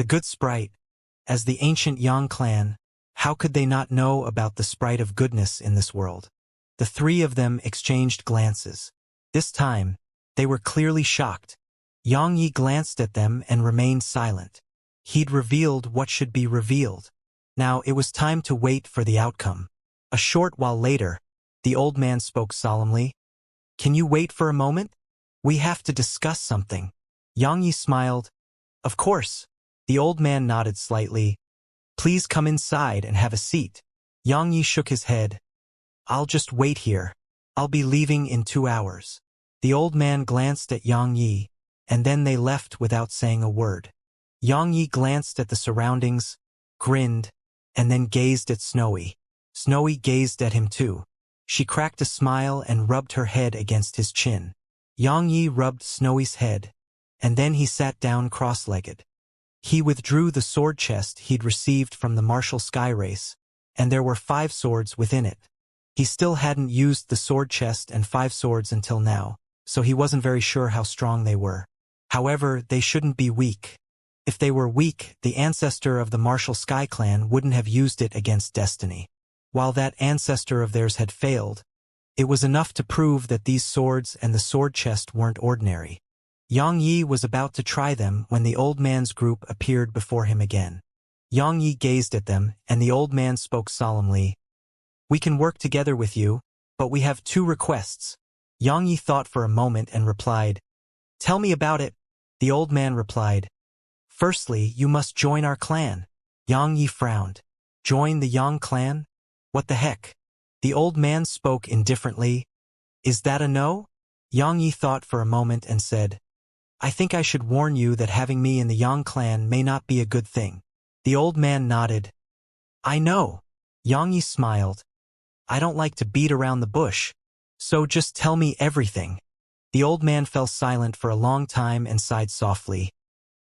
The good sprite. As the ancient Yang clan, how could they not know about the sprite of goodness in this world? The three of them exchanged glances. This time, they were clearly shocked. Yang Yi glanced at them and remained silent. He'd revealed what should be revealed. Now it was time to wait for the outcome. A short while later, the old man spoke solemnly. "Can you wait for a moment? We have to discuss something." Yang Yi smiled. "Of course." The old man nodded slightly. "Please come inside and have a seat." Yang Yi shook his head. "I'll just wait here. I'll be leaving in 2 hours." The old man glanced at Yang Yi, and then they left without saying a word. Yang Yi glanced at the surroundings, grinned, and then gazed at Snowy. Snowy gazed at him too. She cracked a smile and rubbed her head against his chin. Yang Yi rubbed Snowy's head, and then he sat down cross-legged. He withdrew the sword chest he'd received from the martial sky race, and there were 5 swords within it. He still hadn't used the sword chest and 5 swords until now, so he wasn't very sure how strong they were. However, they shouldn't be weak. If they were weak, the ancestor of the martial sky clan wouldn't have used it against Destiny. While that ancestor of theirs had failed, it was enough to prove that these swords and the sword chest weren't ordinary. Yang Yi was about to try them when the old man's group appeared before him again. Yang Yi gazed at them, and the old man spoke solemnly. "We can work together with you, but we have 2 requests." Yang Yi thought for a moment and replied, "Tell me about it." The old man replied, "Firstly, you must join our clan." Yang Yi frowned. "Join the Yang clan? What the heck?" The old man spoke indifferently. "Is that a no?" Yang Yi thought for a moment and said, "I think I should warn you that having me in the Yang clan may not be a good thing." The old man nodded. "I know." Yang Yi smiled. "I don't like to beat around the bush, so just tell me everything." The old man fell silent for a long time and sighed softly.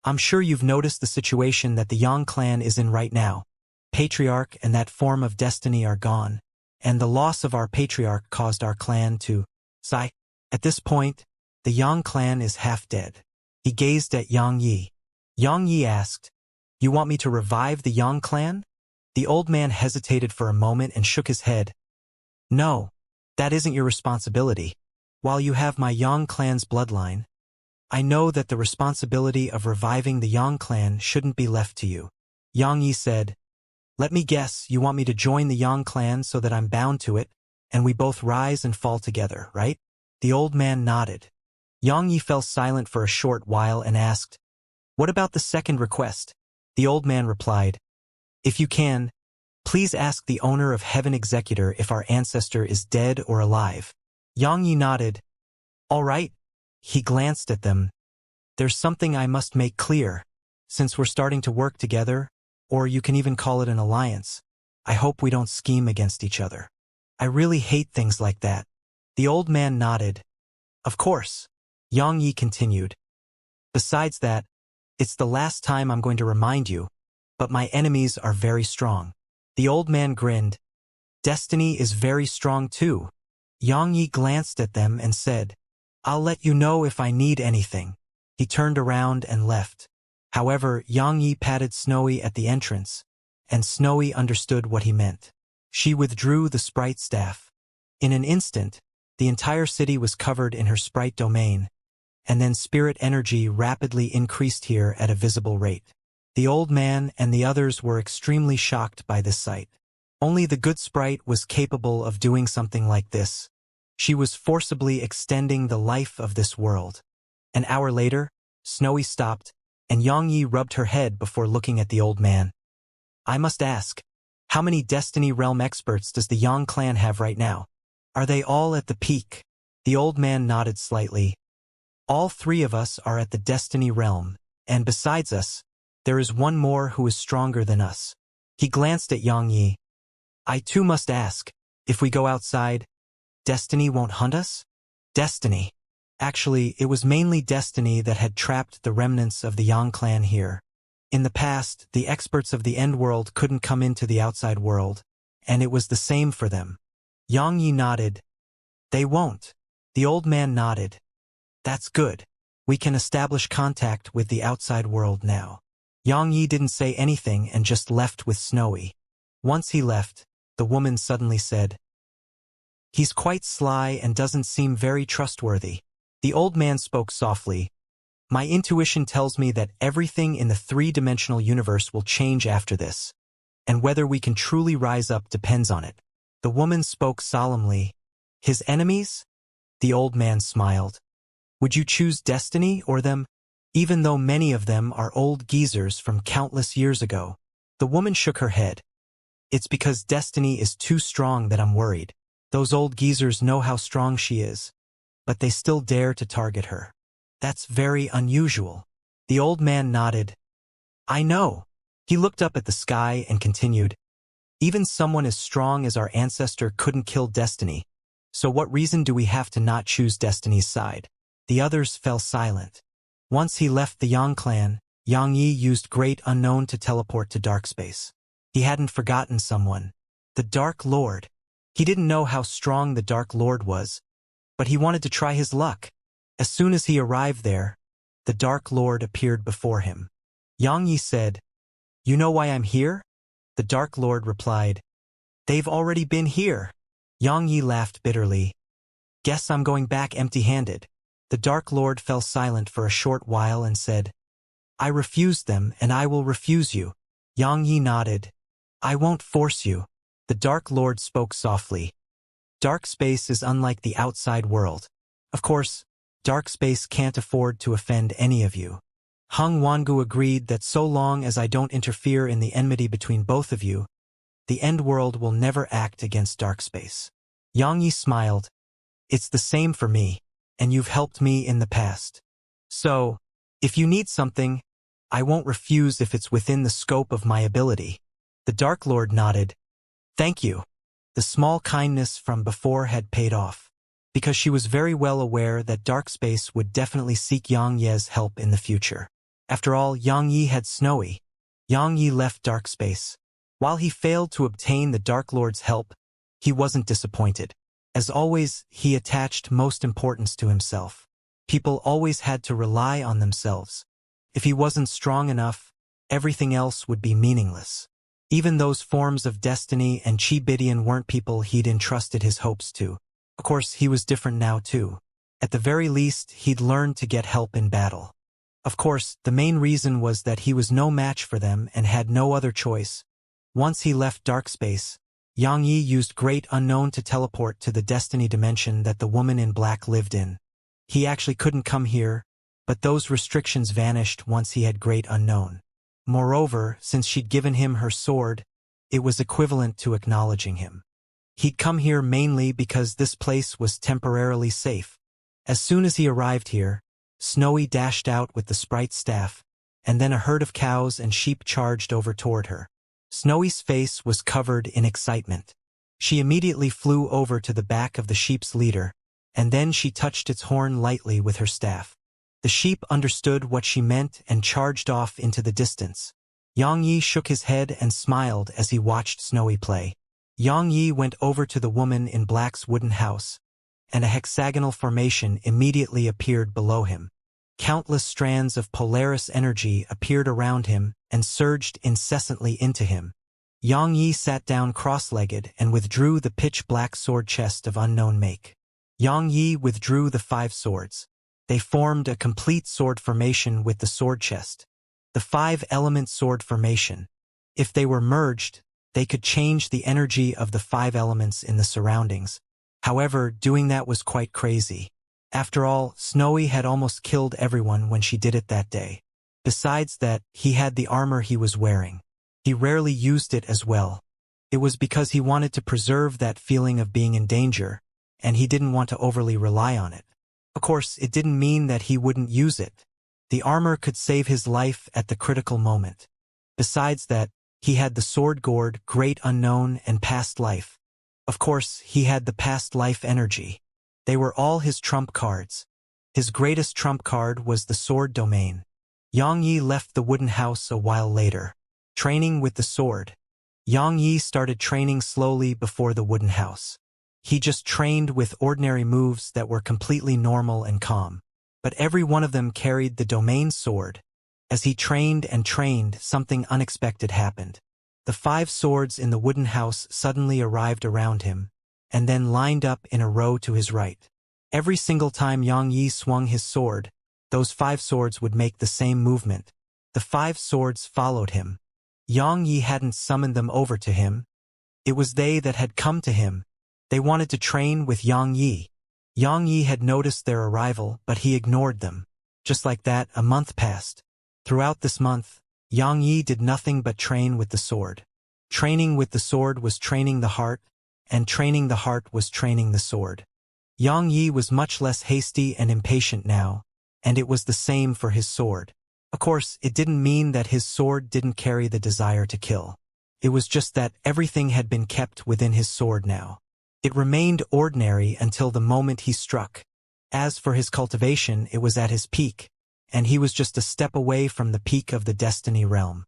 "I'm sure you've noticed the situation that the Yang clan is in right now. Patriarch and that form of destiny are gone, and the loss of our patriarch caused our clan to sigh. At this point, the Yang clan is half dead." He gazed at Yang Yi. Yang Yi asked, "You want me to revive the Yang clan?" The old man hesitated for a moment and shook his head. "No, that isn't your responsibility. While you have my Yang clan's bloodline, I know that the responsibility of reviving the Yang clan shouldn't be left to you." Yang Yi said, "Let me guess, you want me to join the Yang clan so that I'm bound to it, and we both rise and fall together, right?" The old man nodded. Yang Yi fell silent for a short while and asked, "What about the second request?" The old man replied, "If you can, please ask the owner of Heaven Executor if our ancestor is dead or alive." Yang Yi nodded. "All right." He glanced at them. "There's something I must make clear. Since we're starting to work together, or you can even call it an alliance, I hope we don't scheme against each other. I really hate things like that." The old man nodded. "Of course." Yang Yi continued. "Besides that, it's the last time I'm going to remind you, but my enemies are very strong." The old man grinned. "Destiny is very strong too." Yang Yi glanced at them and said, "I'll let you know if I need anything." He turned around and left. However, Yang Yi patted Snowy at the entrance, and Snowy understood what he meant. She withdrew the sprite staff. In an instant, the entire city was covered in her sprite domain, and then spirit energy rapidly increased here at a visible rate. The old man and the others were extremely shocked by this sight. Only the good sprite was capable of doing something like this. She was forcibly extending the life of this world. An hour later, Snowy stopped, and Yang Yi rubbed her head before looking at the old man. "I must ask, how many Destiny Realm experts does the Yang clan have right now? Are they all at the peak?" The old man nodded slightly. "All 3 of us are at the Destiny Realm, and besides us, there is one more who is stronger than us." He glanced at Yang Yi. "I too must ask, if we go outside, Destiny won't hunt us?" Destiny. Actually, it was mainly Destiny that had trapped the remnants of the Yang clan here. In the past, the experts of the End World couldn't come into the outside world, and it was the same for them. Yang Yi nodded. "They won't." The old man nodded. "That's good. We can establish contact with the outside world now." Yang Yi didn't say anything and just left with Snowy. Once he left, the woman suddenly said, "He's quite sly and doesn't seem very trustworthy." The old man spoke softly. "My intuition tells me that everything in the three-dimensional universe will change after this, and whether we can truly rise up depends on it." The woman spoke solemnly. "His enemies?" The old man smiled. "Would you choose destiny or them, even though many of them are old geezers from countless years ago?" The woman shook her head. "It's because destiny is too strong that I'm worried. Those old geezers know how strong she is, but they still dare to target her. That's very unusual." The old man nodded. "I know." He looked up at the sky and continued, "Even someone as strong as our ancestor couldn't kill destiny, so what reason do we have to not choose destiny's side?" The others fell silent. Once he left the Yang clan, Yang Yi used Great Unknown to teleport to dark space. He hadn't forgotten someone. The Dark Lord. He didn't know how strong the Dark Lord was, but he wanted to try his luck. As soon as he arrived there, the Dark Lord appeared before him. Yang Yi said, "You know why I'm here?" The Dark Lord replied, "They've already been here." Yang Yi laughed bitterly. "Guess I'm going back empty-handed." The Dark Lord fell silent for a short while and said, "I refused them and I will refuse you." Yang Yi nodded. "I won't force you." The Dark Lord spoke softly. "Dark space is unlike the outside world. Of course, dark space can't afford to offend any of you." Hung Wangu agreed that so long as I don't interfere in the enmity between both of you, the end world will never act against dark space. Yang Yi smiled. "It's the same for me, and you've helped me in the past. So, if you need something, I won't refuse if it's within the scope of my ability." The Dark Lord nodded. "Thank you." The small kindness from before had paid off, because she was very well aware that dark space would definitely seek Yang Ye's help in the future. After all, Yang Yi had Snowy. Yang Yi left dark space. While he failed to obtain the Dark Lord's help, he wasn't disappointed. As always, he attached most importance to himself. People always had to rely on themselves. If he wasn't strong enough, everything else would be meaningless. Even those forms of destiny and Chi-Bidian weren't people he'd entrusted his hopes to. Of course, he was different now too. At the very least, he'd learned to get help in battle. Of course, the main reason was that he was no match for them and had no other choice. Once he left dark space, Yang Yi used Great Unknown to teleport to the destiny dimension that the woman in black lived in. He actually couldn't come here, but those restrictions vanished once he had Great Unknown. Moreover, since she'd given him her sword, it was equivalent to acknowledging him. He'd come here mainly because this place was temporarily safe. As soon as he arrived here, Snowy dashed out with the sprite staff, and then a herd of cows and sheep charged over toward her. Snowy's face was covered in excitement. She immediately flew over to the back of the sheep's leader, and then she touched its horn lightly with her staff. The sheep understood what she meant and charged off into the distance. Yang Yi shook his head and smiled as he watched Snowy play. Yang Yi went over to the woman in black's wooden house, and a hexagonal formation immediately appeared below him. Countless strands of Polaris energy appeared around him and surged incessantly into him. Yang Yi sat down cross-legged and withdrew the pitch-black sword chest of unknown make. Yang Yi withdrew the 5 swords. They formed a complete sword formation with the sword chest. The 5-element sword formation. If they were merged, they could change the energy of the 5 elements in the surroundings. However, doing that was quite crazy. After all, Snowy had almost killed everyone when she did it that day. Besides that, he had the armor he was wearing. He rarely used it as well. It was because he wanted to preserve that feeling of being in danger, and he didn't want to overly rely on it. Of course, it didn't mean that he wouldn't use it. The armor could save his life at the critical moment. Besides that, he had the sword gourd, Great Unknown, and Past Life. Of course, he had the Past Life energy. They were all his trump cards. His greatest trump card was the sword domain. Yang Yi left the wooden house a while later. Training with the sword. Yang Yi started training slowly before the wooden house. He just trained with ordinary moves that were completely normal and calm. But every one of them carried the domain sword, As he trained and trained, something unexpected happened. The 5 swords in the wooden house suddenly arrived around him, and then lined up in a row to his right. Every single time Yang Yi swung his sword, those 5 swords would make the same movement. The 5 swords followed him. Yang Yi hadn't summoned them over to him. It was they that had come to him. They wanted to train with Yang Yi. Yang Yi had noticed their arrival, but he ignored them. Just like that, a month passed. Throughout this month, Yang Yi did nothing but train with the sword. Training with the sword was training the heart, and training the heart was training the sword. Yang Yi was much less hasty and impatient now, and it was the same for his sword. Of course, it didn't mean that his sword didn't carry the desire to kill. It was just that everything had been kept within his sword now. It remained ordinary until the moment he struck. As for his cultivation, it was at his peak, and he was just a step away from the peak of the destiny realm.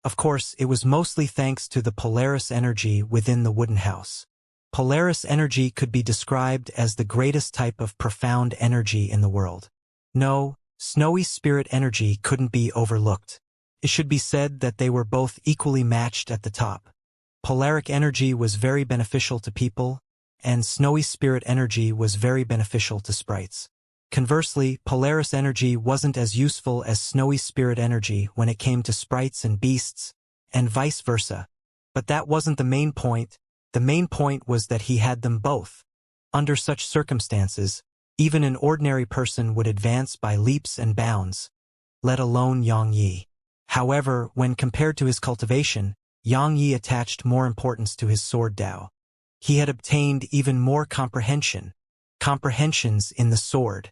Of course, it was mostly thanks to the Polaris energy within the wooden house. Polaris energy could be described as the greatest type of profound energy in the world. No, snowy spirit energy couldn't be overlooked. It should be said that they were both equally matched at the top. Polaric energy was very beneficial to people, and snowy spirit energy was very beneficial to sprites. Conversely, Polaris energy wasn't as useful as snowy spirit energy when it came to sprites and beasts, and vice versa. But that wasn't the main point. The main point was that he had them both. Under such circumstances, even an ordinary person would advance by leaps and bounds, let alone Yang Yi. However, when compared to his cultivation, Yang Yi attached more importance to his sword Dao. He had obtained even more comprehensions in the sword.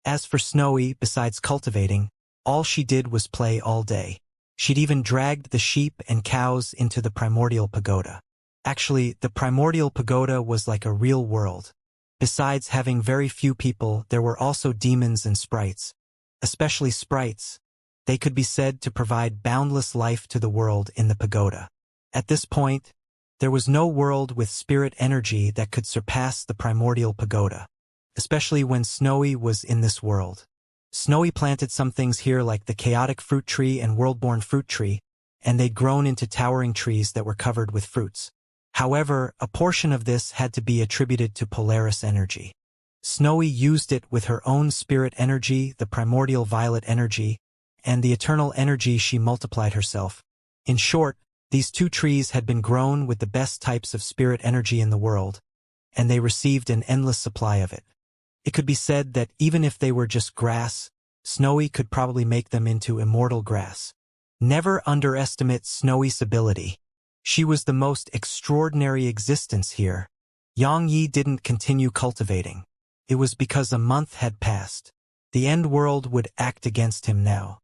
As for Snowy, besides cultivating, all she did was play all day. She'd even dragged the sheep and cows into the primordial pagoda. Actually, the primordial pagoda was like a real world. Besides having very few people, there were also demons and sprites. Especially sprites. They could be said to provide boundless life to the world in the pagoda. At this point, there was no world with spirit energy that could surpass the primordial pagoda, especially when Snowy was in this world. Snowy planted some things here like the chaotic fruit tree and worldborn fruit tree, and they'd grown into towering trees that were covered with fruits. However, a portion of this had to be attributed to Polaris energy. Snowy used it with her own spirit energy, the primordial violet energy, and the eternal energy she multiplied herself. In short, these 2 trees had been grown with the best types of spirit energy in the world, and they received an endless supply of it. It could be said that even if they were just grass, Snowy could probably make them into immortal grass. Never underestimate Snowy's ability. She was the most extraordinary existence here. Yang Yi didn't continue cultivating. It was because a month had passed. The end world would act against him now.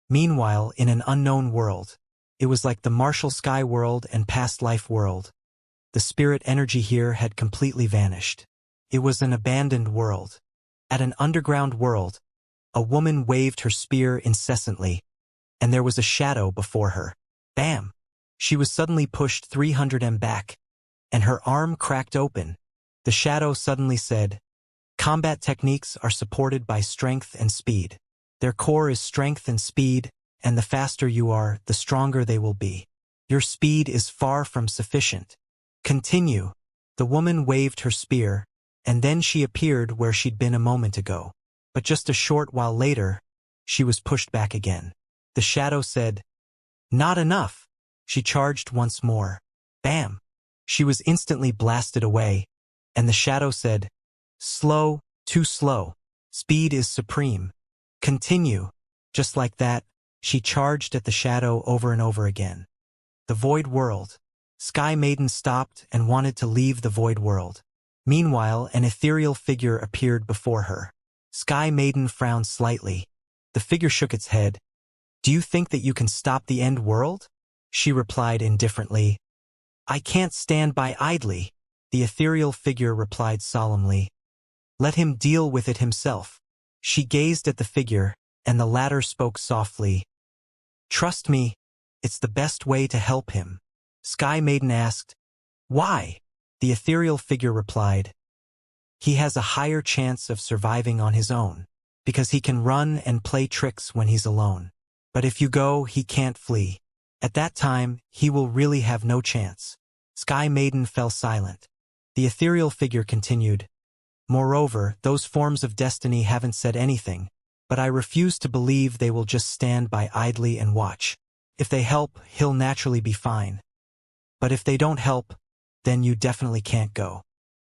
Meanwhile, in an unknown world, it was like the martial sky world and past life world. The spirit energy here had completely vanished. It was an abandoned world. At an underground world, a woman waved her spear incessantly, and there was a shadow before her. Bam! She was suddenly pushed 300 m back, and her arm cracked open. The shadow suddenly said, "Combat techniques are supported by strength and speed. Their core is strength and speed, and the faster you are, the stronger they will be. Your speed is far from sufficient. Continue." The woman waved her spear, and then she appeared where she'd been a moment ago. But just a short while later, she was pushed back again. The shadow said, "Not enough." She charged once more. Bam! She was instantly blasted away, and the shadow said, "Slow, too slow. Speed is supreme. Continue." Just like that, she charged at the shadow over and over again. The void world. Sky Maiden stopped and wanted to leave the void world. Meanwhile, an ethereal figure appeared before her. Sky Maiden frowned slightly. The figure shook its head. "Do you think that you can stop the end world?" She replied indifferently. "I can't stand by idly." The ethereal figure replied solemnly. "Let him deal with it himself." She gazed at the figure, and the latter spoke softly. "Trust me, it's the best way to help him." Sky Maiden asked, "Why?" The ethereal figure replied, "He has a higher chance of surviving on his own, because he can run and play tricks when he's alone. But if you go, he can't flee. At that time, he will really have no chance. Sky Maiden fell silent. The ethereal figure continued. Moreover, those forms of destiny haven't said anything, but I refuse to believe they will just stand by idly and watch. If they help, he'll naturally be fine. But if they don't help, then you definitely can't go.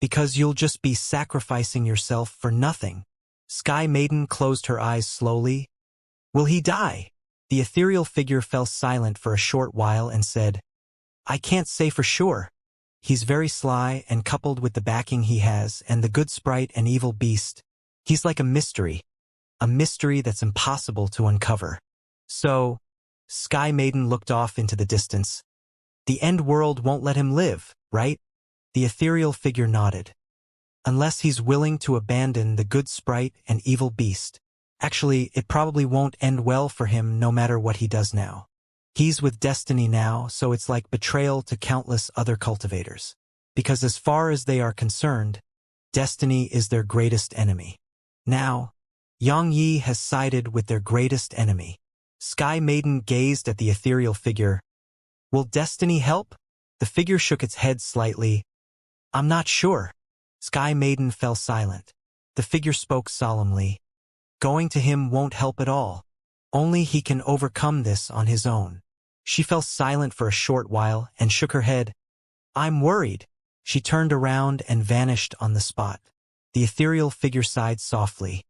Because you'll just be sacrificing yourself for nothing. Sky Maiden closed her eyes slowly. Will he die? The ethereal figure fell silent for a short while and said, I can't say for sure. He's very sly, and coupled with the backing he has and the good sprite and evil beast, he's like a mystery that's impossible to uncover. So, Sky Maiden looked off into the distance. The end world won't let him live, right? The ethereal figure nodded. Unless he's willing to abandon the good sprite and evil beast. Actually, it probably won't end well for him no matter what he does now. He's with destiny now, so it's like betrayal to countless other cultivators. Because as far as they are concerned, destiny is their greatest enemy. Now, Xianxia has sided with their greatest enemy. Sky Maiden gazed at the ethereal figure. Will destiny help? The figure shook its head slightly. I'm not sure. Sky Maiden fell silent. The figure spoke solemnly. Going to him won't help at all. Only he can overcome this on his own. She fell silent for a short while and shook her head. I'm worried. She turned around and vanished on the spot. The ethereal figure sighed softly.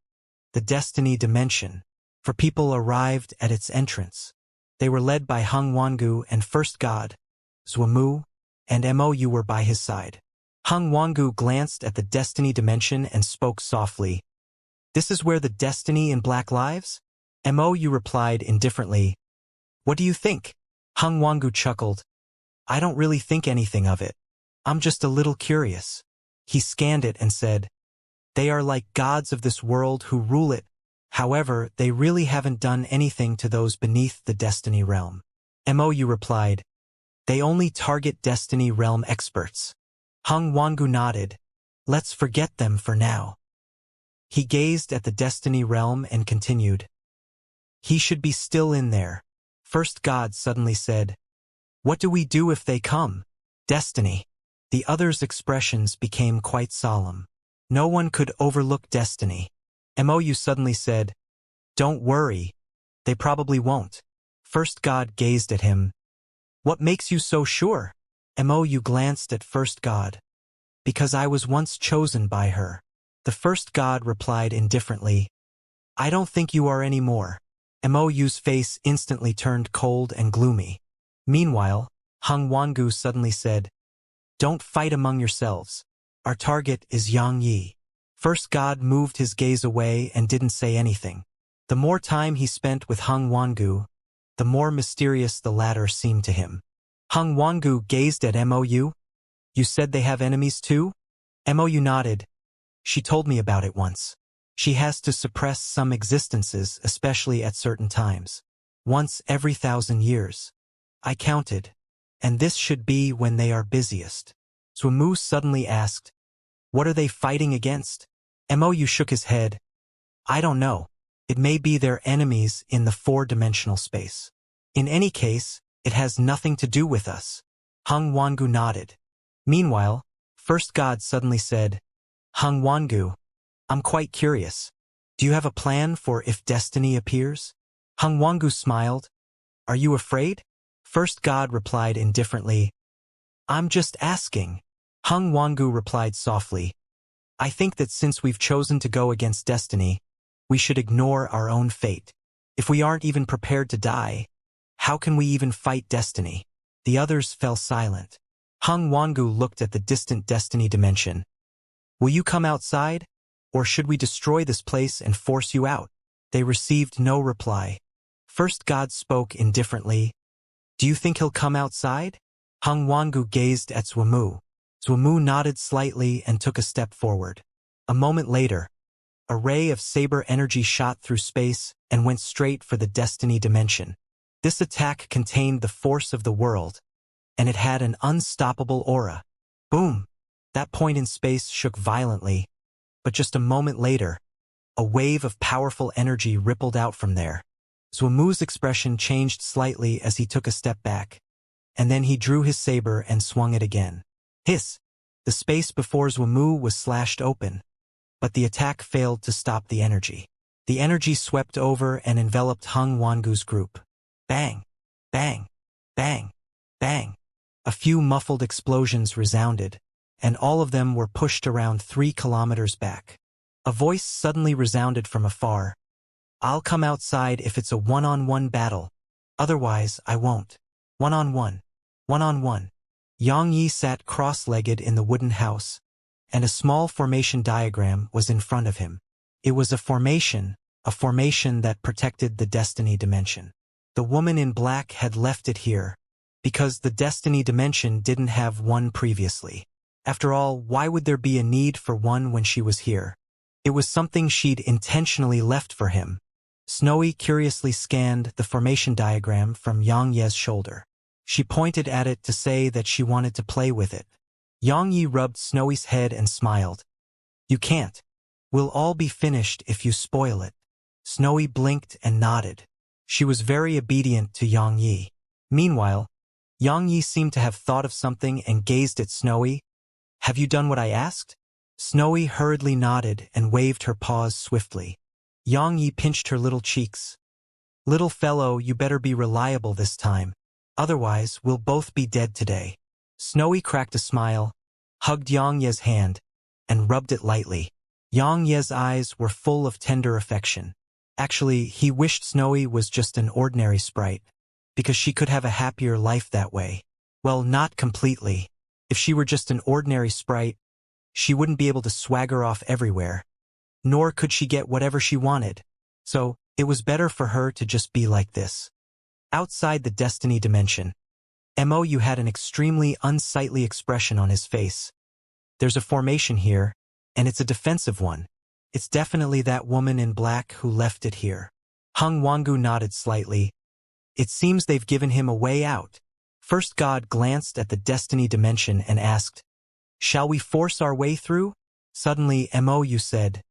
The destiny dimension. For people arrived at its entrance. They were led by Hung Wangu and First God. Zhuamu and Mou were by his side. Hung Wangu glanced at the destiny dimension and spoke softly. This is where the destiny in black lives? Mou replied indifferently. What do you think? Hung Wangu chuckled. I don't really think anything of it. I'm just a little curious. He scanned it and said, They are like gods of this world who rule it. However, they really haven't done anything to those beneath the destiny realm. Mou replied, They only target destiny realm experts. Hung Wangu nodded. Let's forget them for now. He gazed at the destiny realm and continued. He should be still in there. First God suddenly said, What do we do if they come? Destiny. The other's expressions became quite solemn. No one could overlook destiny. Mou suddenly said, Don't worry. They probably won't. First God gazed at him. What makes you so sure? Mou glanced at First God. Because I was once chosen by her. The First God replied indifferently. I don't think you are anymore. Mou's face instantly turned cold and gloomy. Meanwhile, Hung Wangu suddenly said, Don't fight among yourselves. Our target is Xianxia. First God moved his gaze away and didn't say anything. The more time he spent with Hung Wangu, the more mysterious the latter seemed to him. Hung Wangu gazed at Mou. You said they have enemies too? Mou nodded. She told me about it once. She has to suppress some existences, especially at certain times. Once every 1,000 years. I counted. And this should be when they are busiest. Zhuamu suddenly asked, What are they fighting against? Mou shook his head. I don't know. It may be their enemies in the 4-dimensional space. In any case, it has nothing to do with us. Hung Wangu nodded. Meanwhile, First God suddenly said, Hung Wangu, I'm quite curious. Do you have a plan for if destiny appears? Hung Wangu smiled. Are you afraid? First God replied indifferently. I'm just asking. Hung Wangu replied softly. I think that since we've chosen to go against destiny, we should ignore our own fate. If we aren't even prepared to die, how can we even fight destiny? The others fell silent. Hung Wangu looked at the distant destiny dimension. Will you come outside? Or should we destroy this place and force you out? They received no reply. First God spoke indifferently. Do you think he'll come outside? Hung Wangu gazed at Zhuamu. Zhuamu nodded slightly and took a step forward. A moment later, a ray of saber energy shot through space and went straight for the destiny dimension. This attack contained the force of the world, and it had an unstoppable aura. Boom! That point in space shook violently, but just a moment later, a wave of powerful energy rippled out from there. Zhuamu's expression changed slightly as he took a step back, and then he drew his saber and swung it again. Hiss! The space before Zhuamu was slashed open, but the attack failed to stop the energy. The energy swept over and enveloped Hung Wangu's group. Bang! Bang! Bang! Bang! A few muffled explosions resounded, and all of them were pushed around 3 kilometers back. A voice suddenly resounded from afar. I'll come outside if it's a one-on-one battle. Otherwise, I won't. One-on-one. One-on-one. Xianxia sat cross-legged in the wooden house, and a small formation diagram was in front of him. It was a formation that protected the destiny dimension. The woman in black had left it here, because the destiny dimension didn't have one previously. After all, why would there be a need for one when she was here? It was something she'd intentionally left for him. Snowy curiously scanned the formation diagram from Xianxia's shoulder. She pointed at it to say that she wanted to play with it. Xianxia rubbed Snowy's head and smiled. You can't. We'll all be finished if you spoil it. Snowy blinked and nodded. She was very obedient to Xianxia. Meanwhile, Xianxia seemed to have thought of something and gazed at Snowy. Have you done what I asked? Snowy hurriedly nodded and waved her paws swiftly. Xianxia pinched her little cheeks. Little fellow, you better be reliable this time. Otherwise, we'll both be dead today. Snowy cracked a smile, hugged Xianxia's hand, and rubbed it lightly. Xianxia's eyes were full of tender affection. Actually, he wished Snowy was just an ordinary sprite, because she could have a happier life that way. Well, not completely. If she were just an ordinary sprite, she wouldn't be able to swagger off everywhere, nor could she get whatever she wanted. So, it was better for her to just be like this. Outside the destiny dimension, Mou had an extremely unsightly expression on his face. There's a formation here, and it's a defensive one. It's definitely that woman in black who left it here. Hung Wangu nodded slightly. It seems they've given him a way out. First God glanced at the destiny dimension and asked, Shall we force our way through? Suddenly Mou said,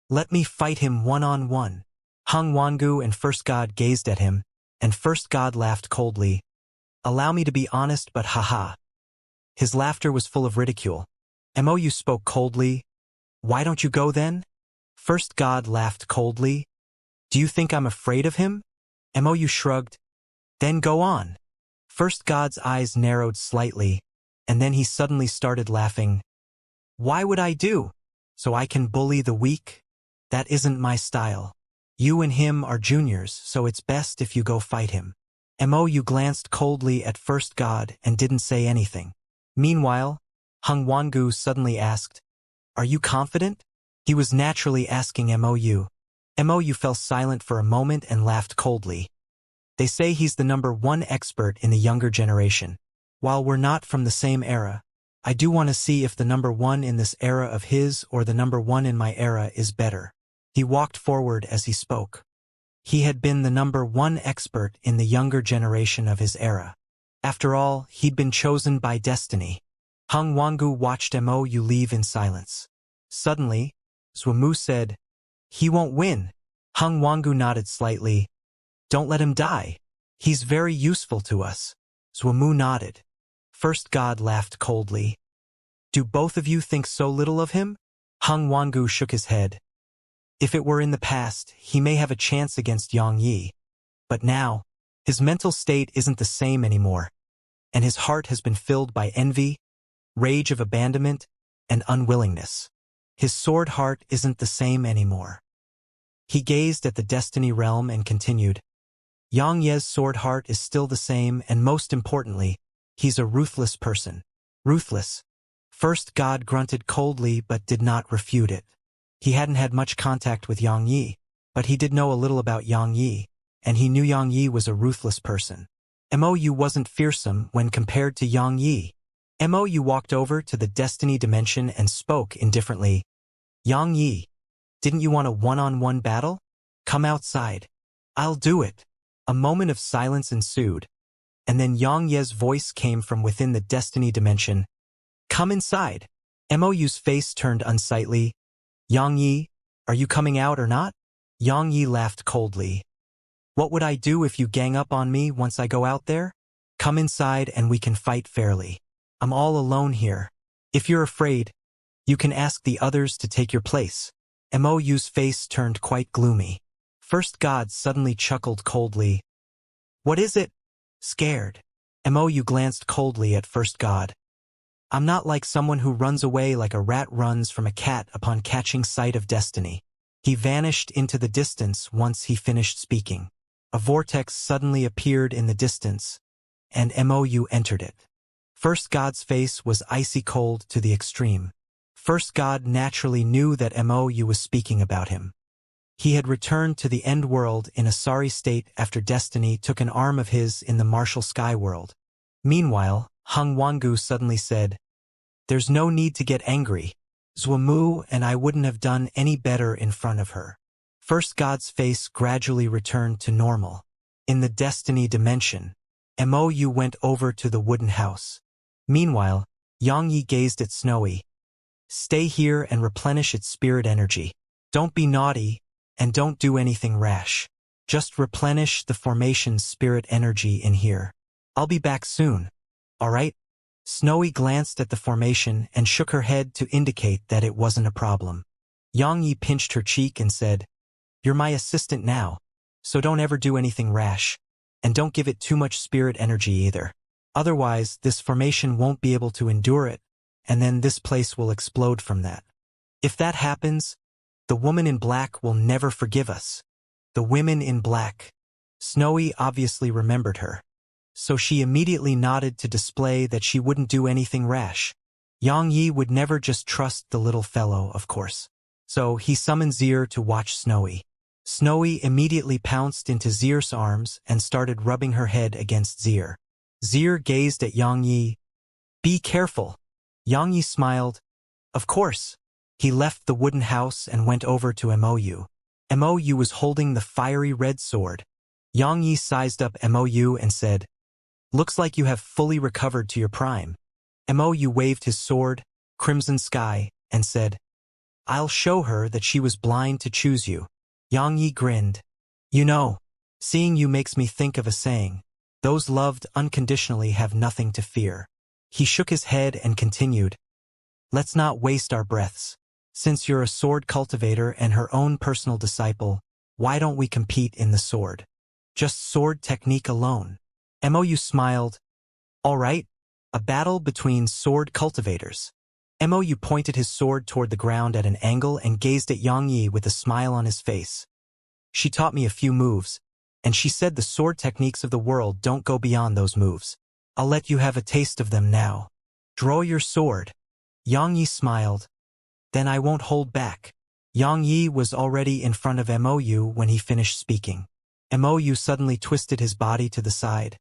Let me fight him one-on-one. Hung Wangu and First God gazed at him, and First God laughed coldly. Allow me to be honest, but haha. His laughter was full of ridicule. Mou spoke coldly. Why don't you go then? First God laughed coldly. Do you think I'm afraid of him? Mou shrugged. Then go on. First God's eyes narrowed slightly, and then he suddenly started laughing. Why would I do? So I can bully the weak? That isn't my style. You and him are juniors, so it's best if you go fight him. Mou glanced coldly at First God and didn't say anything. Meanwhile, Hung Wangu suddenly asked, Are you confident? He was naturally asking Mou. Mou fell silent for a moment and laughed coldly. They say he's the #1 expert in the younger generation. While we're not from the same era, I do want to see if the #1 in this era of his or the #1 in my era is better. He walked forward as he spoke. He had been the #1 expert in the younger generation of his era. After all, he'd been chosen by destiny. Hung Wangu watched Mou leave in silence. Suddenly, Zhuamu said, He won't win. Hung Wangu nodded slightly. Don't let him die. He's very useful to us. Zhuamu nodded. First God laughed coldly. Do both of you think so little of him? Hung Wangu shook his head. If it were in the past, he may have a chance against Xianxia. But now, his mental state isn't the same anymore, and his heart has been filled by envy, rage of abandonment, and unwillingness. His sword heart isn't the same anymore. He gazed at the destiny realm and continued. Xianxia's sword heart is still the same, and most importantly, he's a ruthless person. Ruthless. First God grunted coldly but did not refute it. He hadn't had much contact with Xianxia, but he did know a little about Xianxia, and he knew Xianxia was a ruthless person. Mou wasn't fearsome when compared to Xianxia. Mou walked over to the destiny dimension and spoke indifferently. Xianxia, didn't you want a one-on-one battle? Come outside. I'll do it. A moment of silence ensued, and then Xianxia's voice came from within the destiny dimension. Come inside. Mou's face turned unsightly. Xianxia, are you coming out or not? Xianxia laughed coldly. What would I do if you gang up on me once I go out there? Come inside and we can fight fairly. I'm all alone here. If you're afraid, you can ask the others to take your place. Mou's face turned quite gloomy. First God suddenly chuckled coldly. What is it? Scared. Mou glanced coldly at First God. I'm not like someone who runs away like a rat runs from a cat upon catching sight of destiny. He vanished into the distance once he finished speaking. A vortex suddenly appeared in the distance, and Mou entered it. First God's face was icy cold to the extreme. First God naturally knew that Mou was speaking about him. He had returned to the end world in a sorry state after destiny took an arm of his in the martial sky world. Meanwhile, Hung Wangu suddenly said, There's no need to get angry. Zhuamu and I wouldn't have done any better in front of her. First God's face gradually returned to normal. In the destiny dimension, Mou went over to the wooden house. Meanwhile, Xianxia gazed at Snowy. Stay here and replenish its spirit energy. Don't be naughty, and don't do anything rash. Just replenish the formation's spirit energy in here. I'll be back soon. Alright? Snowy glanced at the formation and shook her head to indicate that it wasn't a problem. Xianxia pinched her cheek and said, You're my assistant now, so don't ever do anything rash, and don't give it too much spirit energy either. Otherwise, this formation won't be able to endure it, and then this place will explode from that. If that happens, the woman in black will never forgive us. The women in black. Snowy obviously remembered her, so she immediately nodded to display that she wouldn't do anything rash. Xianxia would never just trust the little fellow, of course. So he summoned Zir to watch Snowy. Snowy immediately pounced into Zir's arms and started rubbing her head against Zir. Zir gazed at Xianxia. Be careful. Xianxia smiled. Of course. He left the wooden house and went over to Mou. Mou was holding the fiery red sword. Xianxia sized up Mou and said, Looks like you have fully recovered to your prime. Mou waved his sword, Crimson Sky, and said, I'll show her that she was blind to choose you. Xianxia grinned. You know, seeing you makes me think of a saying, those loved unconditionally have nothing to fear. He shook his head and continued, Let's not waste our breaths. Since you're a sword cultivator and her own personal disciple, why don't we compete in the sword? Just sword technique alone. Mou smiled. All right, a battle between sword cultivators. Mou pointed his sword toward the ground at an angle and gazed at Xianxia with a smile on his face. She taught me a few moves, and she said the sword techniques of the world don't go beyond those moves. I'll let you have a taste of them now. Draw your sword. Xianxia smiled. Then I won't hold back. Xianxia was already in front of Mou when he finished speaking. Mou suddenly twisted his body to the side,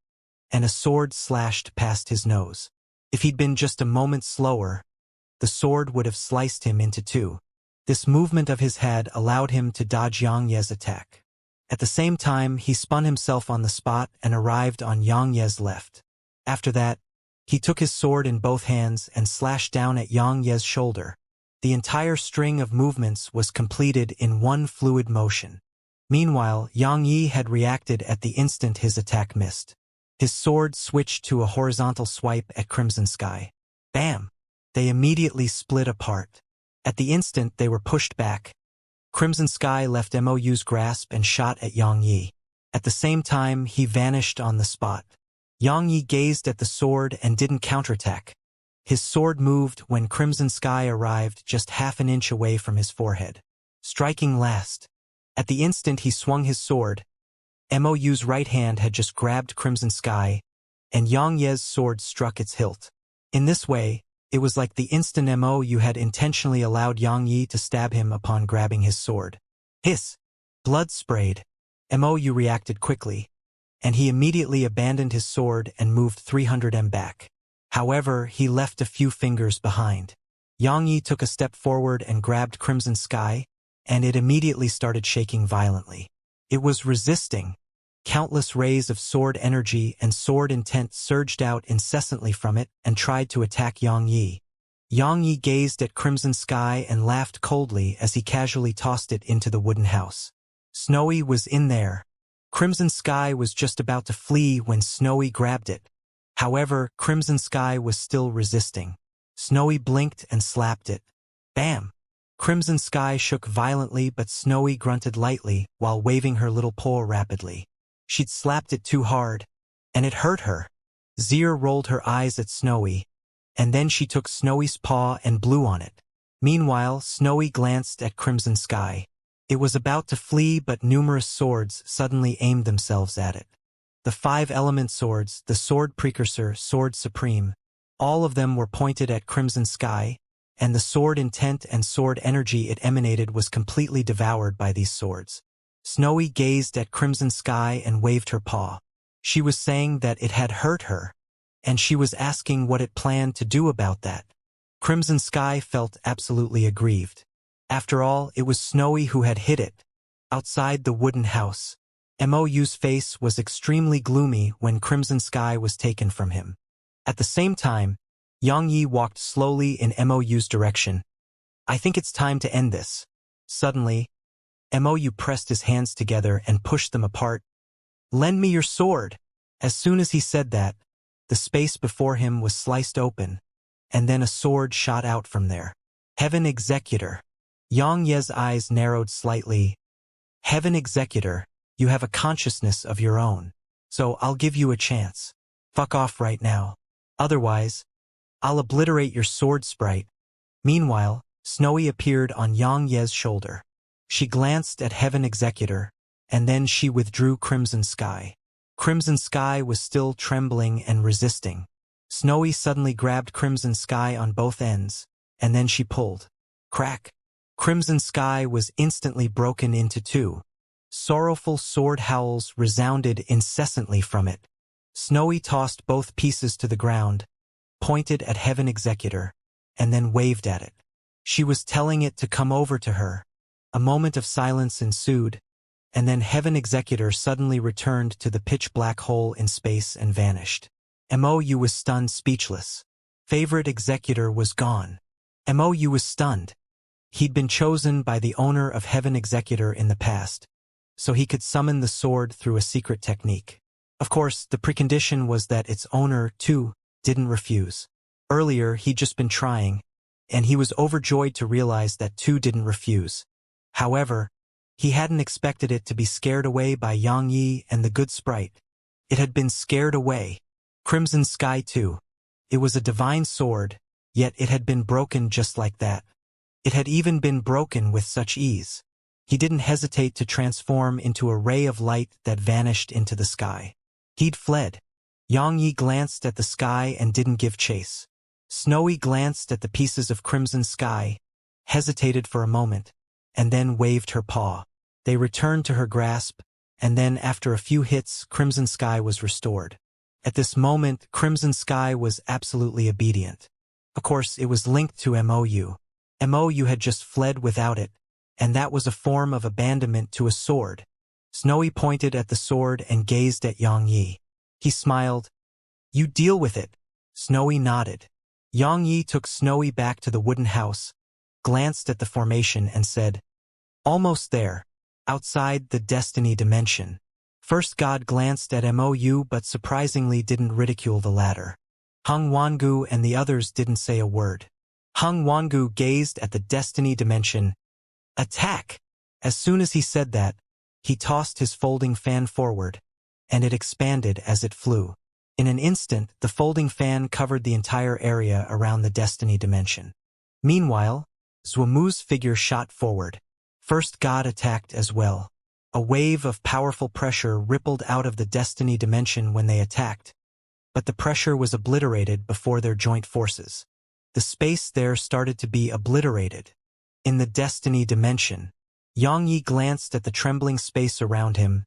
and a sword slashed past his nose. If he'd been just a moment slower, the sword would have sliced him into two. This movement of his head allowed him to dodge Xianxia's attack. At the same time, he spun himself on the spot and arrived on Xianxia's left. After that, he took his sword in both hands and slashed down at Xianxia's shoulder. The entire string of movements was completed in one fluid motion. Meanwhile, Xianxia had reacted at the instant his attack missed. His sword switched to a horizontal swipe at Crimson Sky. Bam! They immediately split apart. At the instant they were pushed back, Crimson Sky left Mou's grasp and shot at Xianxia. At the same time, he vanished on the spot. Xianxia gazed at the sword and didn't counterattack. His sword moved when Crimson Sky arrived just half an inch away from his forehead, striking last. At the instant he swung his sword, Mou's right hand had just grabbed Crimson Sky, and Xianxia's sword struck its hilt. In this way, it was like the instant Mou had intentionally allowed Xianxia to stab him upon grabbing his sword. Hiss! Blood sprayed. Mou reacted quickly, and he immediately abandoned his sword and moved 300 m back. However, he left a few fingers behind. Xianxia took a step forward and grabbed Crimson Sky, and it immediately started shaking violently. It was resisting. Countless rays of sword energy and sword intent surged out incessantly from it and tried to attack Xianxia. Xianxia gazed at Crimson Sky and laughed coldly as he casually tossed it into the wooden house. Snowy was in there. Crimson Sky was just about to flee when Snowy grabbed it. However, Crimson Sky was still resisting. Snowy blinked and slapped it. Bam! Crimson Sky shook violently, but Snowy grunted lightly while waving her little paw rapidly. She'd slapped it too hard, and it hurt her. Zir rolled her eyes at Snowy, and then she took Snowy's paw and blew on it. Meanwhile, Snowy glanced at Crimson Sky. It was about to flee, but numerous swords suddenly aimed themselves at it. The 5-element swords, the Sword Precursor, Sword Supreme, all of them were pointed at Crimson Sky, and the sword intent and sword energy it emanated was completely devoured by these swords. Snowy gazed at Crimson Sky and waved her paw. She was saying that it had hurt her, and she was asking what it planned to do about that. Crimson Sky felt absolutely aggrieved. After all, it was Snowy who had hit it. Outside the wooden house, Mou's face was extremely gloomy when Crimson Sky was taken from him. At the same time, Xianxia walked slowly in Mou's direction. I think it's time to end this. Suddenly, Mou pressed his hands together and pushed them apart. Lend me your sword. As soon as he said that, the space before him was sliced open, and then a sword shot out from there. Heaven Executor. Xianxia's eyes narrowed slightly. Heaven Executor, you have a consciousness of your own, so I'll give you a chance. Fuck off right now. Otherwise, I'll obliterate your sword sprite. Meanwhile, Snowy appeared on Xianxia's shoulder. She glanced at Heaven Executor, and then she withdrew Crimson Sky. Crimson Sky was still trembling and resisting. Snowy suddenly grabbed Crimson Sky on both ends, and then she pulled. Crack! Crimson Sky was instantly broken into two. Sorrowful sword howls resounded incessantly from it. Snowy tossed both pieces to the ground, pointed at Heaven Executor, and then waved at it. She was telling it to come over to her. A moment of silence ensued, and then Heaven Executor suddenly returned to the pitch-black hole in space and vanished. Mou was stunned speechless. Favorite Executor was gone. Mou was stunned. He'd been chosen by the owner of Heaven Executor in the past, so he could summon the sword through a secret technique. Of course, the precondition was that its owner, too, didn't refuse. Earlier, he'd just been trying, and he was overjoyed to realize that Tu didn't refuse. However, he hadn't expected it to be scared away by Xianxia and the good sprite. It had been scared away. Crimson Sky too. It was a divine sword, yet it had been broken just like that. It had even been broken with such ease. He didn't hesitate to transform into a ray of light that vanished into the sky. He'd fled. Xianxia glanced at the sky and didn't give chase. Snowy glanced at the pieces of Crimson Sky, hesitated for a moment, and then waved her paw. They returned to her grasp, and then after a few hits, Crimson Sky was restored. At this moment, Crimson Sky was absolutely obedient. Of course, it was linked to Mou. Mou had just fled without it, and that was a form of abandonment to a sword. Snowy pointed at the sword and gazed at Xianxia. He smiled. You deal with it. Snowy nodded. Xianxia took Snowy back to the wooden house, glanced at the formation and said, Almost there, outside the destiny dimension. First God glanced at Mou but surprisingly didn't ridicule the latter. Hung Wangu and the others didn't say a word. Hung Wangu gazed at the destiny dimension. Attack! As soon as he said that, he tossed his folding fan forward, and it expanded as it flew. In an instant, the folding fan covered the entire area around the destiny dimension. Meanwhile, Zhuamu's figure shot forward. First God attacked as well. A wave of powerful pressure rippled out of the destiny dimension when they attacked, but the pressure was obliterated before their joint forces. The space there started to be obliterated. In the destiny dimension, Xianxia glanced at the trembling space around him,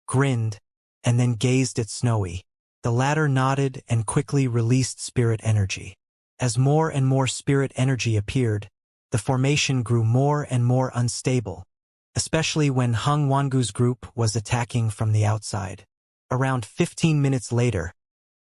grinned, and then gazed at Snowy. The latter nodded and quickly released spirit energy. As more and more spirit energy appeared, the formation grew more and more unstable, especially when Hung Wangu's group was attacking from the outside. Around 15 minutes later,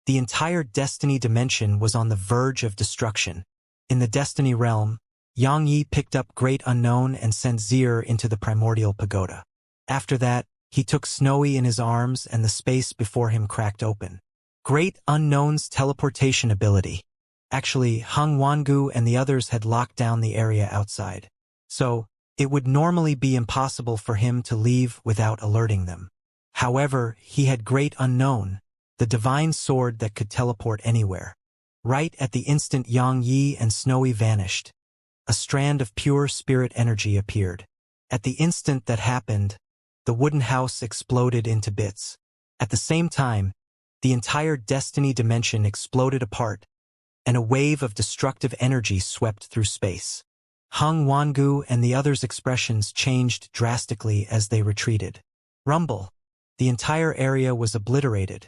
the entire destiny dimension was on the verge of destruction. In the destiny realm, Xianxia picked up Great Unknown and sent Zir into the primordial pagoda. After that, He took Snowy in his arms and the space before him cracked open. Great Unknown's teleportation ability. Actually, Hung Wangu and the others had locked down the area outside. So, it would normally be impossible for him to leave without alerting them. However, he had Great Unknown, the divine sword that could teleport anywhere. Right at the instant Yang Yi and Snowy vanished, a strand of pure spirit energy appeared. At the instant that happened, the wooden house exploded into bits. At the same time, the entire Destiny dimension exploded apart, and a wave of destructive energy swept through space. Hung Wangu and the others' expressions changed drastically as they retreated. Rumble. The entire area was obliterated,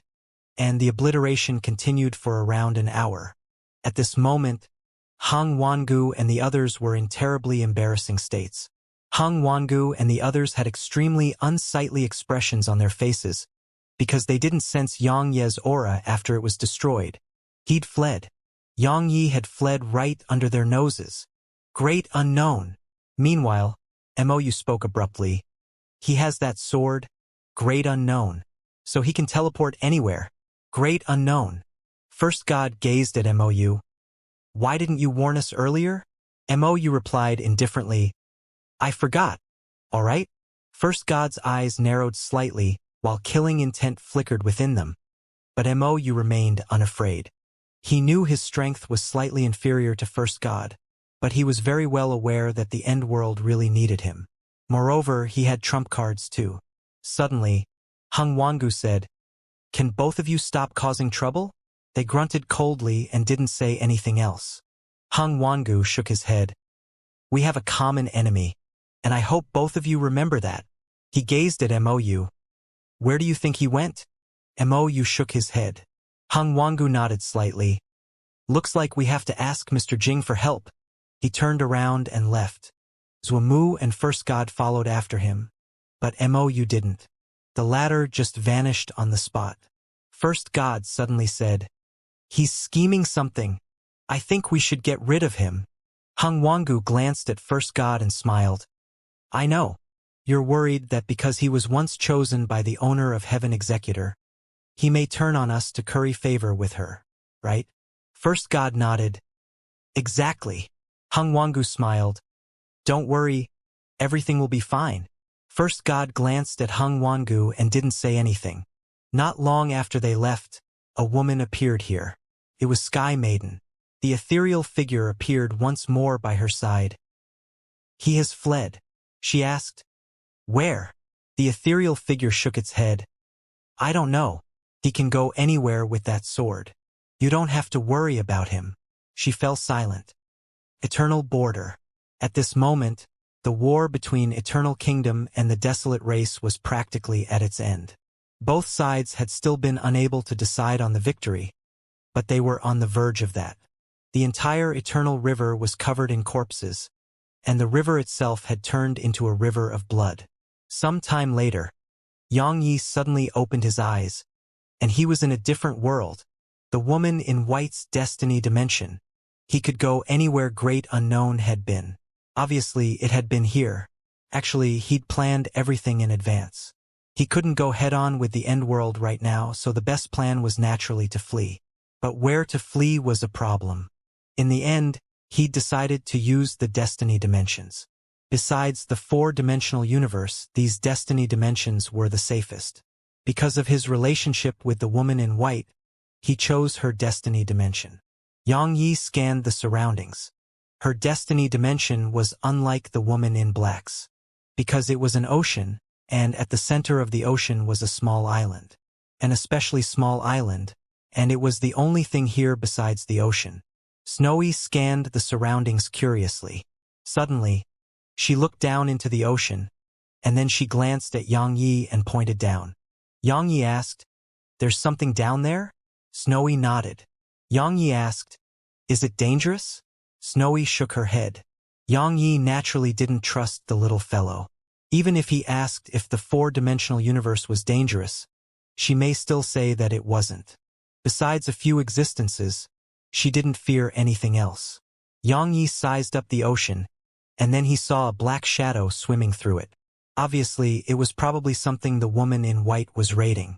and the obliteration continued for around an hour. At this moment, Hung Wangu and the others were in terribly embarrassing states. Hung Wangu and the others had extremely unsightly expressions on their faces because they didn't sense Yang Ye's aura after it was destroyed. He'd fled. Yang Yi had fled right under their noses. Great Unknown. Meanwhile, Mou spoke abruptly. He has that sword, Great Unknown, so he can teleport anywhere. Great Unknown. First God gazed at Mou. Why didn't you warn us earlier? Mou replied indifferently. I forgot. All right? First God's eyes narrowed slightly, while killing intent flickered within them. But Mou remained unafraid. He knew his strength was slightly inferior to First God, but he was very well aware that the end world really needed him. Moreover, he had trump cards too. Suddenly, Hung Wangu said, Can both of you stop causing trouble? They grunted coldly and didn't say anything else. Hung Wangu shook his head. We have a common enemy, and I hope both of you remember that. He gazed at Mou. Where do you think he went? Mou shook his head. Hung Wangu nodded slightly. Looks like we have to ask Mr. Jing for help. He turned around and left. Zuamu and First God followed after him, but Mou didn't. The latter just vanished on the spot. First God suddenly said, He's scheming something. I think we should get rid of him. Hung Wangu glanced at First God and smiled. I know. You're worried that because he was once chosen by the owner of Heaven Executor, he may turn on us to curry favor with her, right? First God nodded. Exactly. Hung Wangu smiled. Don't worry, everything will be fine. First God glanced at Hung Wangu and didn't say anything. Not long after they left, a woman appeared here. It was Sky Maiden. The ethereal figure appeared once more by her side. He has fled, she asked. Where? The ethereal figure shook its head. I don't know. He can go anywhere with that sword. You don't have to worry about him. She fell silent. Eternal border. At this moment, the war between Eternal Kingdom and the Desolate Race was practically at its end. Both sides had still been unable to decide on the victory, but they were on the verge of that. The entire Eternal River was covered in corpses, and the river itself had turned into a river of blood. Some time later, Yang Yi suddenly opened his eyes, and he was in a different world, the woman in White's Destiny dimension. He could go anywhere Great Unknown had been. Obviously, it had been here. Actually, he'd planned everything in advance. He couldn't go head-on with the end world right now, so the best plan was naturally to flee. But where to flee was a problem. In the end, he'd decided to use the Destiny dimensions. Besides the four-dimensional universe, these Destiny dimensions were the safest. Because of his relationship with the woman in white, he chose her Destiny dimension. Yang Yi scanned the surroundings. Her Destiny dimension was unlike the woman in black's, because it was an ocean, and at the center of the ocean was a small island. An especially small island, and it was the only thing here besides the ocean. Snowy scanned the surroundings curiously. Suddenly, she looked down into the ocean, and then she glanced at Yang Yi and pointed down. Yang Yi asked, There's something down there? Snowy nodded. Yang Yi asked, Is it dangerous? Snowy shook her head. Yang Yi naturally didn't trust the little fellow. Even if he asked if the four-dimensional universe was dangerous, she may still say that it wasn't. Besides a few existences, she didn't fear anything else. Yang Yi sized up the ocean, and then he saw a black shadow swimming through it. Obviously, it was probably something the woman in white was raiding.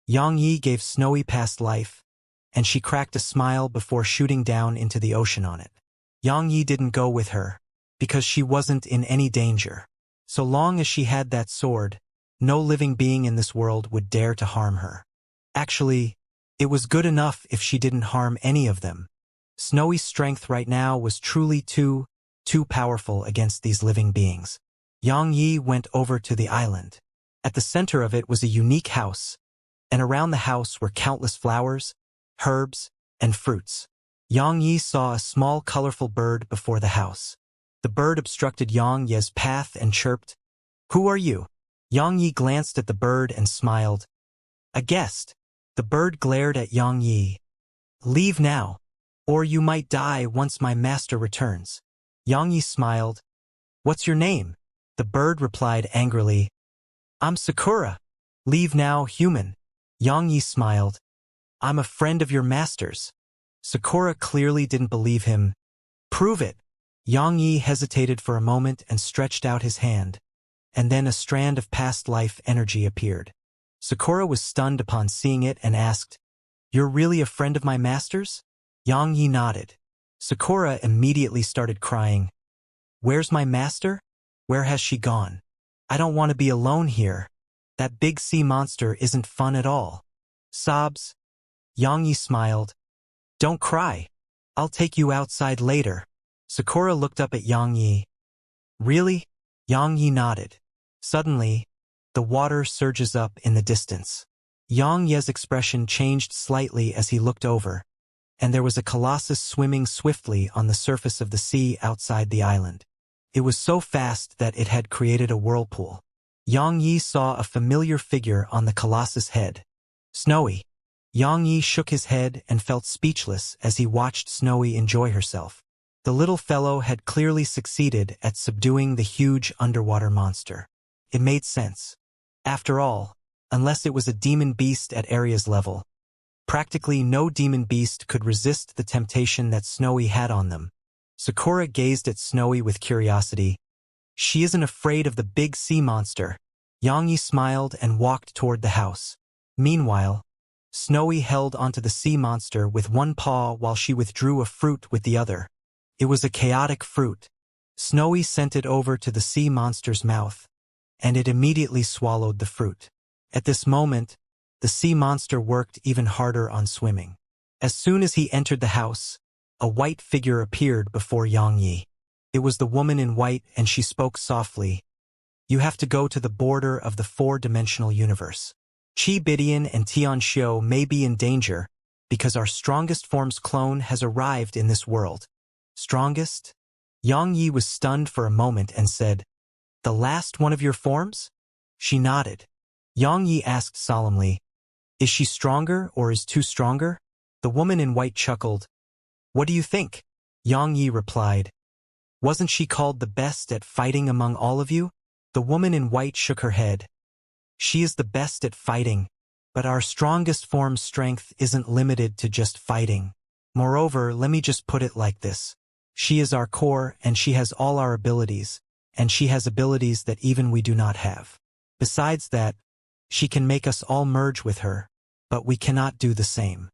Yang Yi gave Snowy past life, and she cracked a smile before shooting down into the ocean on it. Yang Yi didn't go with her, because she wasn't in any danger. So long as she had that sword, no living being in this world would dare to harm her. Actually, it was good enough if she didn't harm any of them. Snowy's strength right now was truly too powerful against these living beings. Yang Yi went over to the island. At the center of it was a unique house, and around the house were countless flowers, herbs, and fruits. Yang Yi saw a small colorful bird before the house. The bird obstructed Yang Yi's path and chirped, "Who are you?" Yang Yi glanced at the bird and smiled. "A guest." The bird glared at Yang Yi. "Leave now, or you might die once my master returns." Yang Yi smiled. "What's your name?" The bird replied angrily, "I'm Sakura." "Leave now, human." Yang Yi smiled. "I'm a friend of your master's." Sakura clearly didn't believe him. "Prove it." Yang Yi hesitated for a moment and stretched out his hand, and then a strand of past life energy appeared. Sakura was stunned upon seeing it and asked, "You're really a friend of my master's?" Yang Yi nodded. Sakura immediately started crying. "Where's my master? Where has she gone? I don't want to be alone here. That big sea monster isn't fun at all." Sobs. Yang Yi smiled. "Don't cry. I'll take you outside later." Sakura looked up at Yang Yi. "Really?" Yang Yi nodded. Suddenly, the water surges up in the distance. Yang Yi's expression changed slightly as he looked over, and there was a colossus swimming swiftly on the surface of the sea outside the island. It was so fast that it had created a whirlpool. Yang Yi saw a familiar figure on the colossus' head. Snowy. Yang Yi shook his head and felt speechless as he watched Snowy enjoy herself. The little fellow had clearly succeeded at subduing the huge underwater monster. It made sense. After all, unless it was a demon beast at Aria's level, practically no demon beast could resist the temptation that Snowy had on them. Sakura gazed at Snowy with curiosity. "She isn't afraid of the big sea monster." Yang Yi smiled and walked toward the house. Meanwhile, Snowy held onto the sea monster with one paw while she withdrew a fruit with the other. It was a chaotic fruit. Snowy sent it over to the sea monster's mouth, and it immediately swallowed the fruit. At this moment, the sea monster worked even harder on swimming. As soon as he entered the house, a white figure appeared before Yang Yi. It was the woman in white, and she spoke softly. "You have to go to the border of the four-dimensional universe. Chi Bidian and Xianxia may be in danger because our strongest form's clone has arrived in this world." "Strongest?" Yang Yi was stunned for a moment and said, "The last one of your forms?" She nodded. Yang Yi asked solemnly, "Is she stronger or is too stronger?" The woman in white chuckled. "What do you think?" Yang Yi replied, "Wasn't she called the best at fighting among all of you?" The woman in white shook her head. "She is the best at fighting, but our strongest form's strength isn't limited to just fighting. Moreover, let me just put it like this. She is our core, and she has all our abilities, and she has abilities that even we do not have. Besides that, she can make us all merge with her, but we cannot do the same.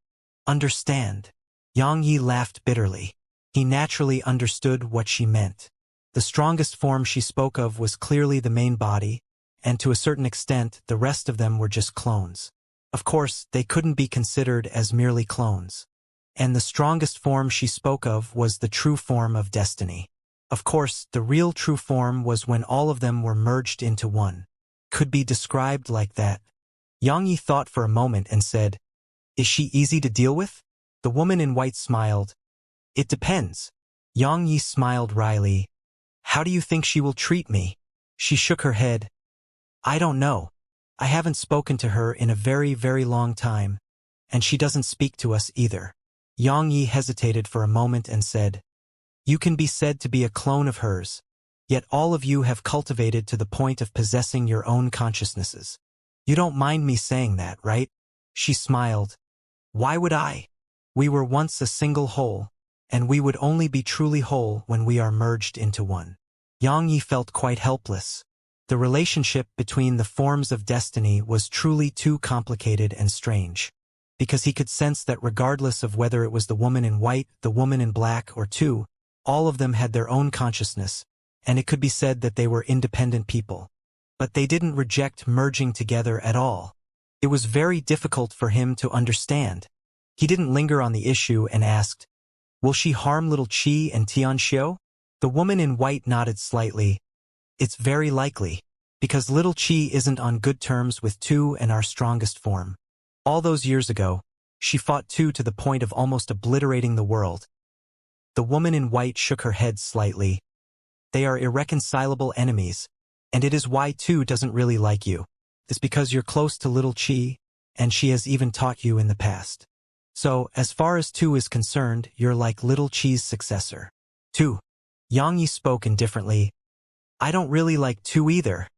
Understand?" Yang Yi laughed bitterly. He naturally understood what she meant. The strongest form she spoke of was clearly the main body, and to a certain extent the rest of them were just clones. Of course, they couldn't be considered as merely clones. And the strongest form she spoke of was the true form of destiny. Of course, the real true form was when all of them were merged into one. Could be described like that. Yang Yi thought for a moment and said, "Is she easy to deal with?" The woman in white smiled. "It depends." Yang Yi smiled wryly. "How do you think she will treat me?" She shook her head. "I don't know. I haven't spoken to her in a very, very long time, and she doesn't speak to us either." Yang Yi hesitated for a moment and said, "You can be said to be a clone of hers, yet all of you have cultivated to the point of possessing your own consciousnesses. You don't mind me saying that, right?" She smiled. "Why would I? We were once a single whole, and we would only be truly whole when we are merged into one." Yang Yi felt quite helpless. The relationship between the forms of destiny was truly too complicated and strange, because he could sense that regardless of whether it was the woman in white, the woman in black, or two, all of them had their own consciousness, and it could be said that they were independent people. But they didn't reject merging together at all. It was very difficult for him to understand. He didn't linger on the issue and asked, "Will she harm little Qi and Xianxia?" The woman in white nodded slightly. "It's very likely, because little Qi isn't on good terms with Tu and our strongest form. All those years ago, she fought Tu to the point of almost obliterating the world." The woman in white shook her head slightly. "They are irreconcilable enemies, and it is why Tu doesn't really like you. It's because you're close to little Qi, and she has even taught you in the past. So, as far as Tu is concerned, you're like little Qi's successor." "Tu." Yang Yi spoke indifferently. "I don't really like Tu either."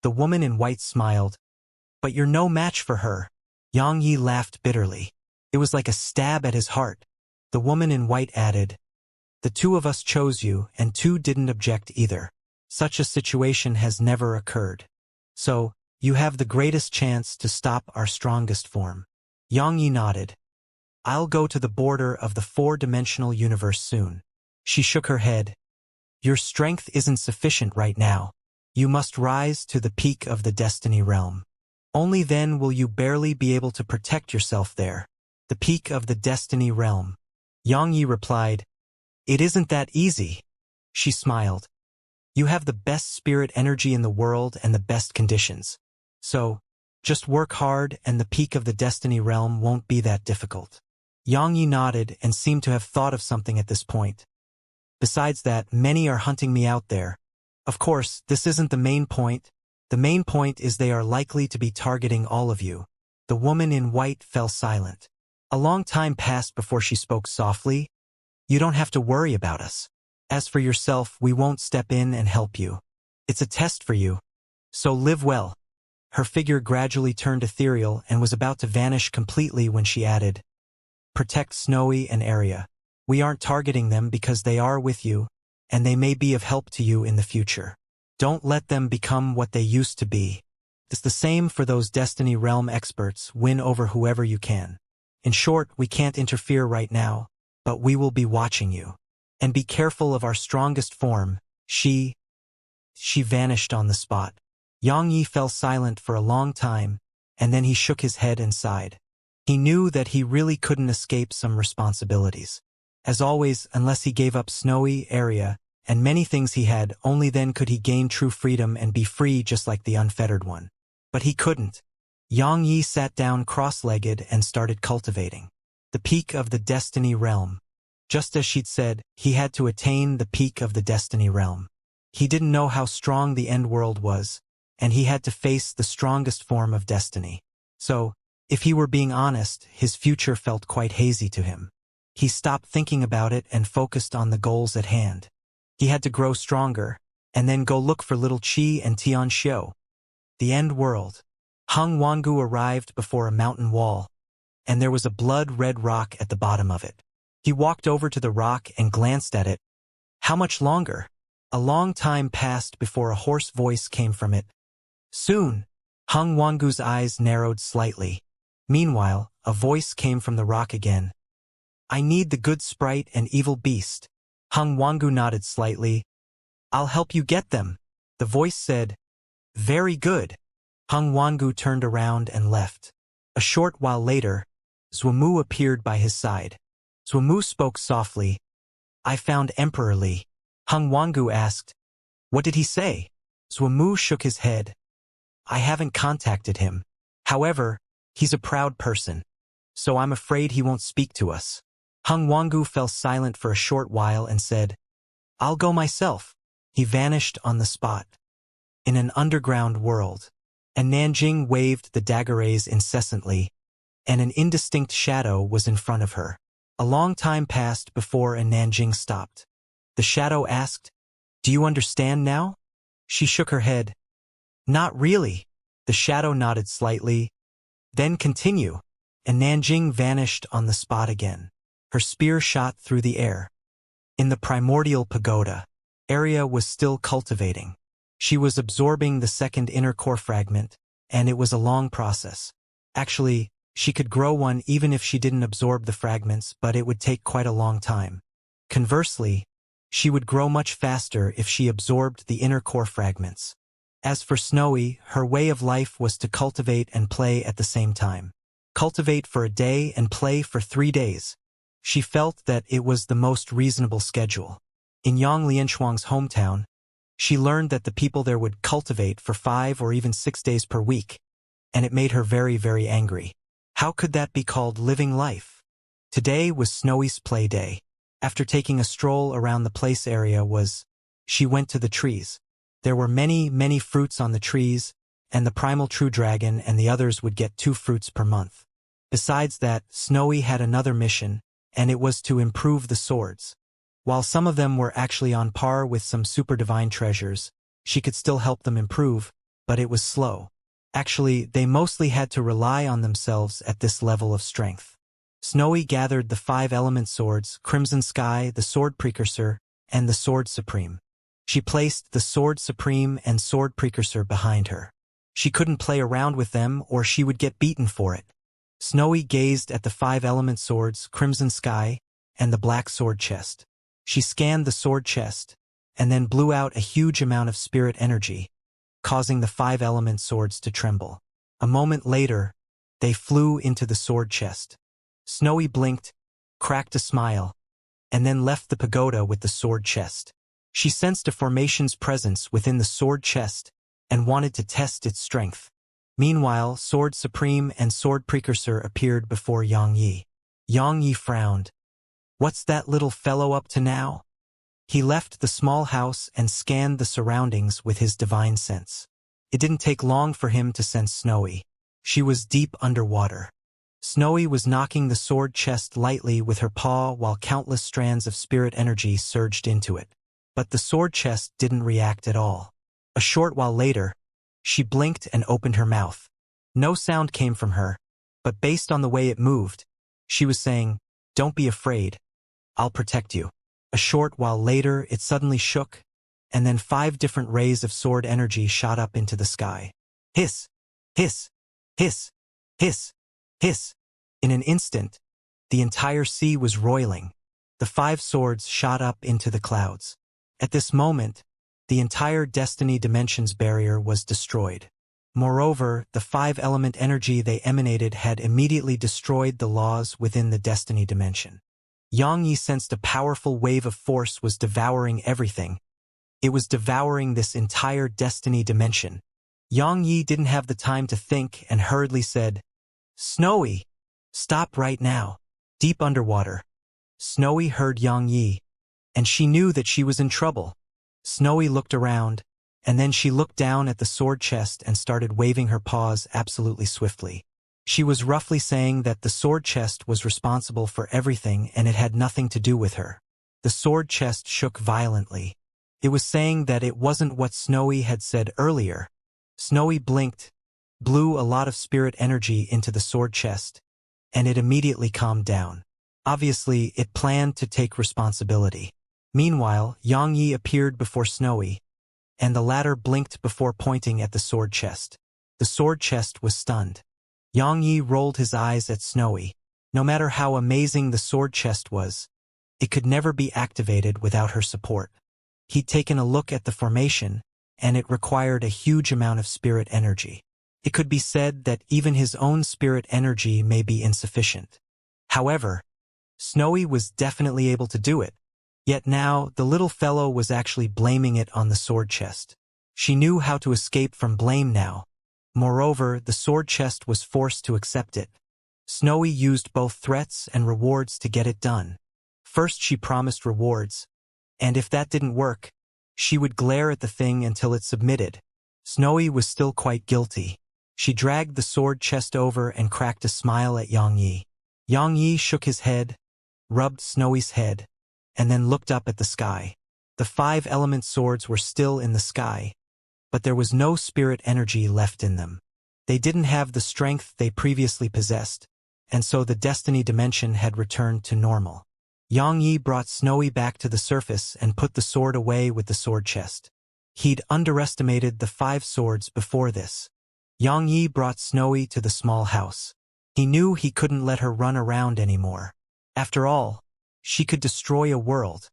The woman in white smiled. "But you're no match for her." Yang Yi laughed bitterly. It was like a stab at his heart. The woman in white added, "The two of us chose you, and Tu didn't object either. Such a situation has never occurred. So, you have the greatest chance to stop our strongest form." Yang Yi nodded. "I'll go to the border of the four-dimensional universe soon." She shook her head. "Your strength isn't sufficient right now. You must rise to the peak of the destiny realm. Only then will you barely be able to protect yourself there." "The peak of the destiny realm." Yang Yi replied, "It isn't that easy." She smiled. "You have the best spirit energy in the world and the best conditions. So, just work hard and the peak of the destiny realm won't be that difficult." Yang Yi nodded and seemed to have thought of something at this point. "Besides that, many are hunting me out there. Of course, this isn't the main point. The main point is they are likely to be targeting all of you." The woman in white fell silent. A long time passed before she spoke softly. "You don't have to worry about us. As for yourself, we won't step in and help you. It's a test for you. So live well." Her figure gradually turned ethereal and was about to vanish completely when she added, "Protect Snowy and Area. We aren't targeting them because they are with you, and they may be of help to you in the future. Don't let them become what they used to be. It's the same for those Destiny Realm experts. Win over whoever you can. In short, we can't interfere right now, but we will be watching you. And be careful of our strongest form." She vanished on the spot. Yang Yi fell silent for a long time, and then he shook his head and sighed. He knew that he really couldn't escape some responsibilities. As always, unless he gave up Snowy, Area, and many things he had, only then could he gain true freedom and be free just like the unfettered one. But he couldn't. Yang Yi sat down cross-legged and started cultivating. The peak of the Destiny Realm. Just as she'd said, he had to attain the peak of the Destiny Realm. He didn't know how strong the end world was, and he had to face the strongest form of destiny. So, if he were being honest, his future felt quite hazy to him. He stopped thinking about it and focused on the goals at hand. He had to grow stronger, and then go look for little Qi and Xianxia. The end world. Hung Wangu arrived before a mountain wall, and there was a blood-red rock at the bottom of it. He walked over to the rock and glanced at it. How much longer? A long time passed before a hoarse voice came from it. Soon. Hung Wangu's eyes narrowed slightly. Meanwhile, a voice came from the rock again. I need the good sprite and evil beast. Hung Wangu nodded slightly. I'll help you get them. The voice said. Very good. Hung Wangu turned around and left. A short while later, Zhumu appeared by his side. Zhumu spoke softly. I found Emperor Li. Hung Wangu asked. What did he say? Zhumu shook his head. I haven't contacted him. However, he's a proud person. So I'm afraid he won't speak to us. Hung Wangu fell silent for a short while and said, I'll go myself. He vanished on the spot. In an underground world. And Nanjing waved the dagger rays incessantly, and an indistinct shadow was in front of her. A long time passed before Nanjing stopped. The shadow asked, Do you understand now? She shook her head. Not really. The shadow nodded slightly. Then continue. And Nanjing vanished on the spot again. Her spear shot through the air. In the primordial pagoda, Area was still cultivating. She was absorbing the second inner core fragment, and it was a long process. Actually, she could grow one even if she didn't absorb the fragments, but it would take quite a long time. Conversely, she would grow much faster if she absorbed the inner core fragments. As for Snowy, her way of life was to cultivate and play at the same time. Cultivate for a day and play for 3 days. She felt that it was the most reasonable schedule. In Yang Lianshuang's hometown, she learned that the people there would cultivate for 5 or even 6 days per week, and it made her very, very angry. How could that be called living life? Today was Snowy's play day. After taking a stroll around the place area she went to the trees. There were many, many fruits on the trees, and the primal true dragon and the others would get 2 fruits per month. Besides that, Snowy had another mission, and it was to improve the swords. While some of them were actually on par with some super divine treasures, she could still help them improve, but it was slow. Actually, they mostly had to rely on themselves at this level of strength. Snowy gathered the 5 element swords, Crimson Sky, the Sword Precursor, and the Sword Supreme. She placed the Sword Supreme and Sword Precursor behind her. She couldn't play around with them or she would get beaten for it. Snowy gazed at the 5 element swords, Crimson Sky, and the black sword chest. She scanned the sword chest, and then blew out a huge amount of spirit energy, causing the 5 element swords to tremble. A moment later, they flew into the sword chest. Snowy blinked, cracked a smile, and then left the pagoda with the sword chest. She sensed a formation's presence within the sword chest and wanted to test its strength. Meanwhile, Sword Supreme and Sword Precursor appeared before Yang Yi. Yang Yi frowned. What's that little fellow up to now? He left the small house and scanned the surroundings with his divine sense. It didn't take long for him to sense Snowy. She was deep underwater. Snowy was knocking the sword chest lightly with her paw while countless strands of spirit energy surged into it. But the sword chest didn't react at all. A short while later, she blinked and opened her mouth. No sound came from her, but based on the way it moved, she was saying, "Don't be afraid. I'll protect you." A short while later, it suddenly shook, and then 5 different rays of sword energy shot up into the sky. Hiss! Hiss! Hiss! Hiss! Hiss! In an instant, the entire sea was roiling. The 5 swords shot up into the clouds. At this moment, the entire Destiny Dimensions barrier was destroyed. Moreover, the 5 element energy they emanated had immediately destroyed the laws within the Destiny Dimension. Yang Yi sensed a powerful wave of force was devouring everything. It was devouring this entire Destiny Dimension. Yang Yi didn't have the time to think and hurriedly said, "Snowy! Stop right now." Deep underwater, Snowy heard Yang Yi, and she knew that she was in trouble. Snowy looked around, and then she looked down at the sword chest and started waving her paws absolutely swiftly. She was roughly saying that the sword chest was responsible for everything and it had nothing to do with her. The sword chest shook violently. It was saying that it wasn't what Snowy had said earlier. Snowy blinked, blew a lot of spirit energy into the sword chest, and it immediately calmed down. Obviously, it planned to take responsibility. Meanwhile, Yang Yi appeared before Snowy, and the latter blinked before pointing at the sword chest. The sword chest was stunned. Yang Yi rolled his eyes at Snowy. No matter how amazing the sword chest was, it could never be activated without her support. He'd taken a look at the formation, and it required a huge amount of spirit energy. It could be said that even his own spirit energy may be insufficient. However, Snowy was definitely able to do it. Yet now, the little fellow was actually blaming it on the sword chest. She knew how to escape from blame now. Moreover, the sword chest was forced to accept it. Snowy used both threats and rewards to get it done. First she promised rewards, and if that didn't work, she would glare at the thing until it submitted. Snowy was still quite guilty. She dragged the sword chest over and cracked a smile at Yang Yi. Yang Yi shook his head, rubbed Snowy's head, and then looked up at the sky. The 5 element swords were still in the sky, but there was no spirit energy left in them. They didn't have the strength they previously possessed, and so the Destiny Dimension had returned to normal. Yang Yi brought Snowy back to the surface and put the sword away with the sword chest. He'd underestimated the 5 swords before this. Yang Yi brought Snowy to the small house. He knew he couldn't let her run around anymore. After all, she could destroy a world.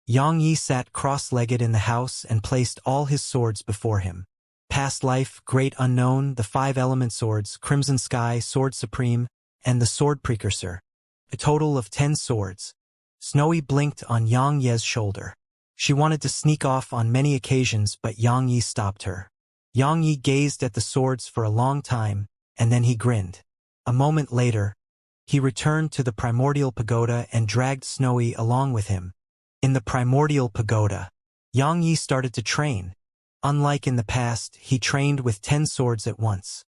Yang Yi sat cross-legged in the house and placed all his swords before him. Past Life, Great Unknown, the 5 element swords, Crimson Sky, Sword Supreme, and the Sword Precursor. A total of 10 swords. Snowy blinked on Yang Ye's shoulder. She wanted to sneak off on many occasions, but Yang Yi stopped her. Yang Yi gazed at the swords for a long time, and then he grinned. A moment later, he returned to the Primordial Pagoda and dragged Snowy along with him. In the Primordial Pagoda, Yang Yi started to train. Unlike in the past, he trained with 10 swords at once.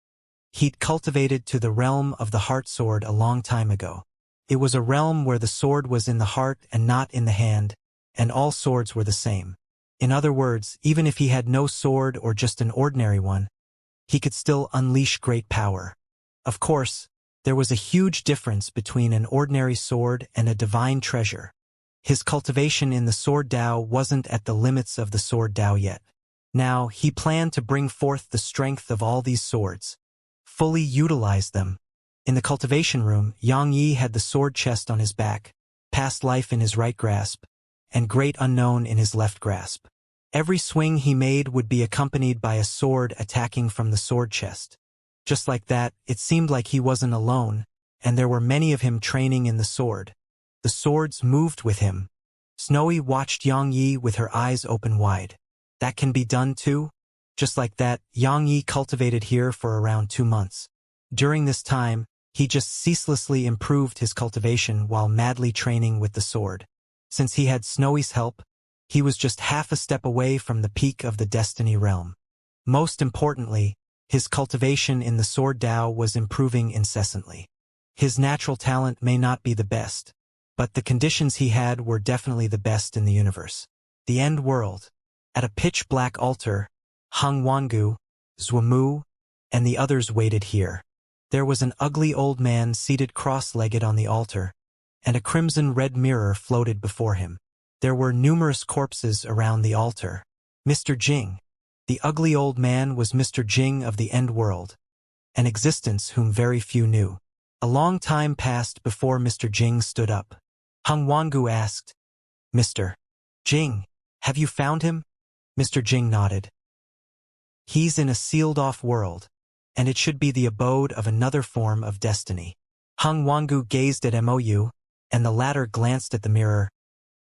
He'd cultivated to the realm of the heart sword a long time ago. It was a realm where the sword was in the heart and not in the hand, and all swords were the same. In other words, even if he had no sword or just an ordinary one, he could still unleash great power. Of course, there was a huge difference between an ordinary sword and a divine treasure. His cultivation in the Sword Dao wasn't at the limits of the Sword Dao yet. Now, he planned to bring forth the strength of all these swords, fully utilize them. In the cultivation room, Yang Yi had the sword chest on his back, Past Life in his right grasp, and Great Unknown in his left grasp. Every swing he made would be accompanied by a sword attacking from the sword chest. Just like that, it seemed like he wasn't alone, and there were many of him training in the sword. The swords moved with him. Snowy watched Yang Yi with her eyes open wide. That can be done too? Just like that, Yang Yi cultivated here for around 2 months. During this time, he just ceaselessly improved his cultivation while madly training with the sword. Since he had Snowy's help, he was just half a step away from the peak of the Destiny realm. Most importantly, his cultivation in the Sword Dao was improving incessantly. His natural talent may not be the best, but the conditions he had were definitely the best in the universe. The End World. At a pitch-black altar, Hung Wangu, Zhuamu, and the others waited here. There was an ugly old man seated cross-legged on the altar, and a crimson-red mirror floated before him. There were numerous corpses around the altar. Mr. Jing. The ugly old man was Mr. Jing of the End World, an existence whom very few knew. A long time passed before Mr. Jing stood up. Hung Wangu asked, "Mr. Jing, have you found him?" Mr. Jing nodded. "He's in a sealed-off world, and it should be the abode of another form of destiny." Hung Wangu gazed at Mou, and the latter glanced at the mirror.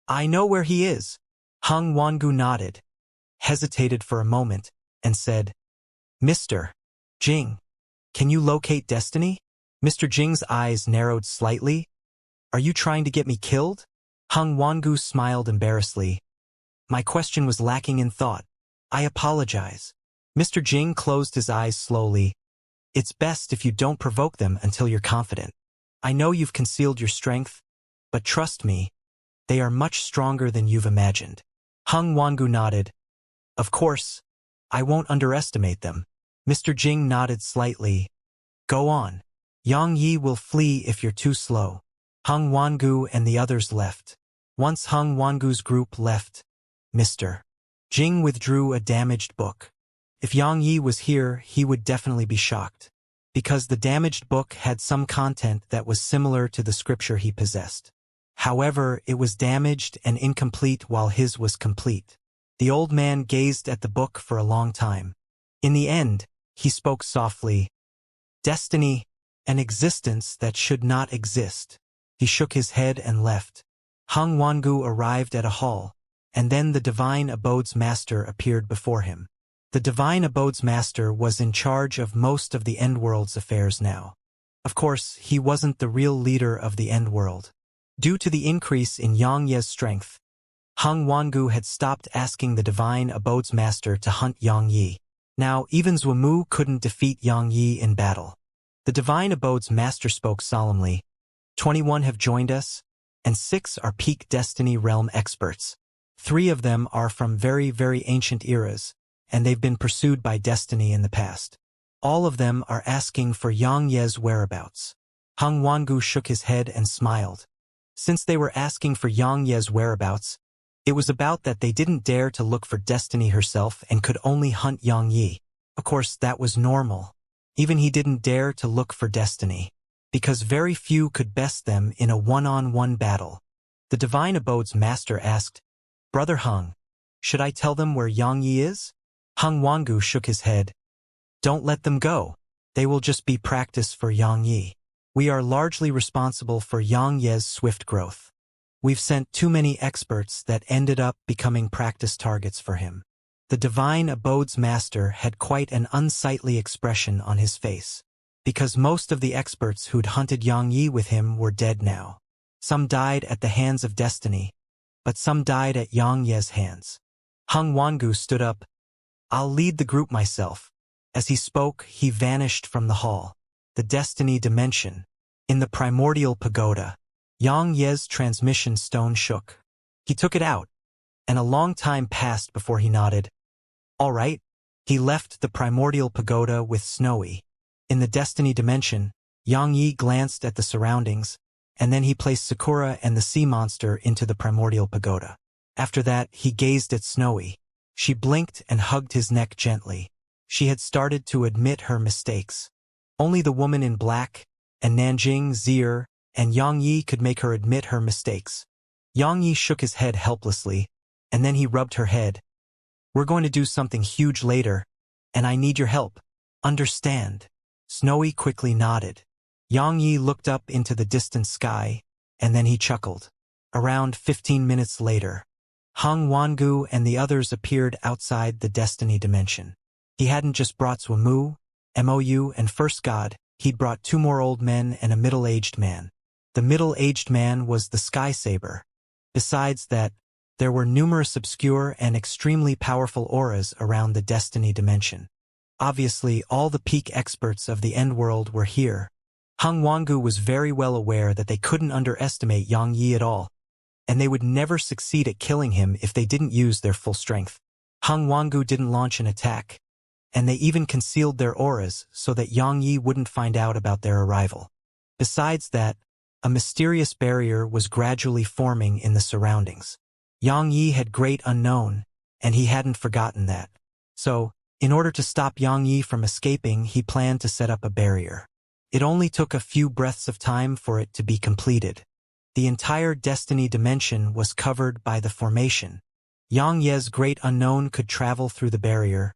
"I know where he is." Hung Wangu nodded, hesitated for a moment, and said, "Mr. Jing, can you locate destiny?" Mr. Jing's eyes narrowed slightly. "Are you trying to get me killed?" Hung Wangu smiled embarrassedly. "My question was lacking in thought. I apologize." Mr. Jing closed his eyes slowly. "It's best if you don't provoke them until you're confident. I know you've concealed your strength, but trust me, they are much stronger than you've imagined." Hung Wangu nodded. "Of course, I won't underestimate them." Mr. Jing nodded slightly. "Go on. Yang Yi will flee if you're too slow." Hung Wangu and the others left. Once Hung Wangu's group left, Mr. Jing withdrew a damaged book. If Yang Yi was here, he would definitely be shocked, because the damaged book had some content that was similar to the scripture he possessed. However, it was damaged and incomplete while his was complete. The old man gazed at the book for a long time. In the end, he spoke softly. "Destiny, an existence that should not exist." He shook his head and left. Hung Wangu arrived at a hall, and then the Divine Abode's Master appeared before him. The Divine Abode's Master was in charge of most of the End World's affairs now. Of course, he wasn't the real leader of the End World. Due to the increase in Yang Ye's strength, Hung Wangu had stopped asking the Divine Abode's Master to hunt Yang Yi. Now, even Zhuamu couldn't defeat Yang Yi in battle. The Divine Abode's Master spoke solemnly. 21 have joined us, and 6 are peak Destiny realm experts. 3 of them are from very, very ancient eras, and they've been pursued by Destiny in the past. All of them are asking for Yang Ye's whereabouts. Hung Wangu shook his head and smiled. Since they were asking for Yang Ye's whereabouts, It was about that they didn't dare to look for Destiny herself and could only hunt Yang Yi. Of course, that was normal. Even he didn't dare to look for Destiny, because very few could best them in a one-on-one battle. The Divine Abode's master asked, "Brother Hung, should I tell them where Yang Yi is?" Hung Wangu shook his head. "Don't let them go. They will just be practice for Yang Yi. We are largely responsible for Yang Ye's swift growth. We've sent too many experts that ended up becoming practice targets for him." The Divine Abode's master had quite an unsightly expression on his face, because most of the experts who'd hunted Yang Yi with him were dead now. Some died at the hands of Destiny, but some died at Yang Ye's hands. Hung Wangu stood up. "I'll lead the group myself." As he spoke, he vanished from the hall. The Destiny Dimension. In the primordial pagoda, Yang Ye's transmission stone shook. He took it out, and a long time passed before he nodded. "All right." He left the primordial pagoda with Snowy. In the Destiny Dimension, Yang Yi glanced at the surroundings, and then he placed Sakura and the sea monster into the primordial pagoda. After that, he gazed at Snowy. She blinked and hugged his neck gently. She had started to admit her mistakes. Only the woman in black, and Nanjing, Zir, and Yang Yi could make her admit her mistakes. Yang Yi shook his head helplessly, and then he rubbed her head. "We're going to do something huge later, and I need your help. Understand?" Snowy quickly nodded. Yang Yi looked up into the distant sky, and then he chuckled. Around 15 minutes later, Hung Wangu and the others appeared outside the Destiny Dimension. He hadn't just brought Swamu, Mou, and First God, he'd brought 2 more old men and a middle-aged man. The middle-aged man was the Sky Saber. Besides that, there were numerous obscure and extremely powerful auras around the Destiny Dimension. Obviously, all the peak experts of the Endworld were here. Hung Wangu was very well aware that they couldn't underestimate Yang Yi at all, and they would never succeed at killing him if they didn't use their full strength. Hung Wangu didn't launch an attack, and they even concealed their auras so that Yang Yi wouldn't find out about their arrival. Besides that, a mysterious barrier was gradually forming in the surroundings. Yang Yi had great unknown, and he hadn't forgotten that. So, in order to stop Yang Yi from escaping, he planned to set up a barrier. It only took a few breaths of time for it to be completed. The entire Destiny Dimension was covered by the formation. Yang Ye's great unknown could travel through the barrier,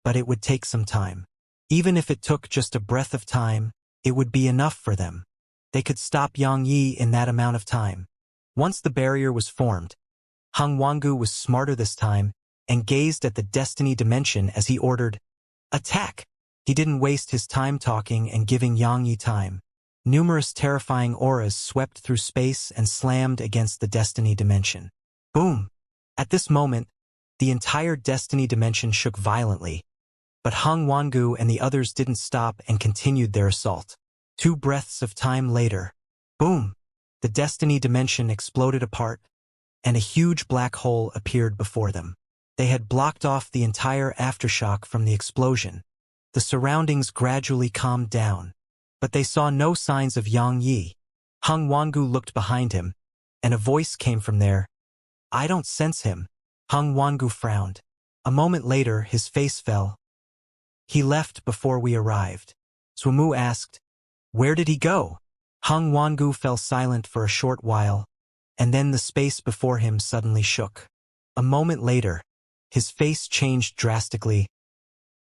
but it would take some time. Even if it took just a breath of time, it would be enough for them. They could stop Yang Yi in that amount of time. Once the barrier was formed, Hung Wangu was smarter this time and gazed at the Destiny Dimension as he ordered, "Attack!" He didn't waste his time talking and giving Yang Yi time. Numerous terrifying auras swept through space and slammed against the Destiny Dimension. Boom! At this moment, the entire Destiny Dimension shook violently, but Hung Wangu and the others didn't stop and continued their assault. 2 breaths of time later, boom! The Destiny Dimension exploded apart, and a huge black hole appeared before them. They had blocked off the entire aftershock from the explosion. The surroundings gradually calmed down, but they saw no signs of Yang Yi. Hung Wangu looked behind him, and a voice came from there. "I don't sense him." Hung Wangu frowned. A moment later, his face fell. "He left before we arrived." Swamu asked, "Where did he go?" Hung Wangu fell silent for a short while, and then the space before him suddenly shook. A moment later, his face changed drastically.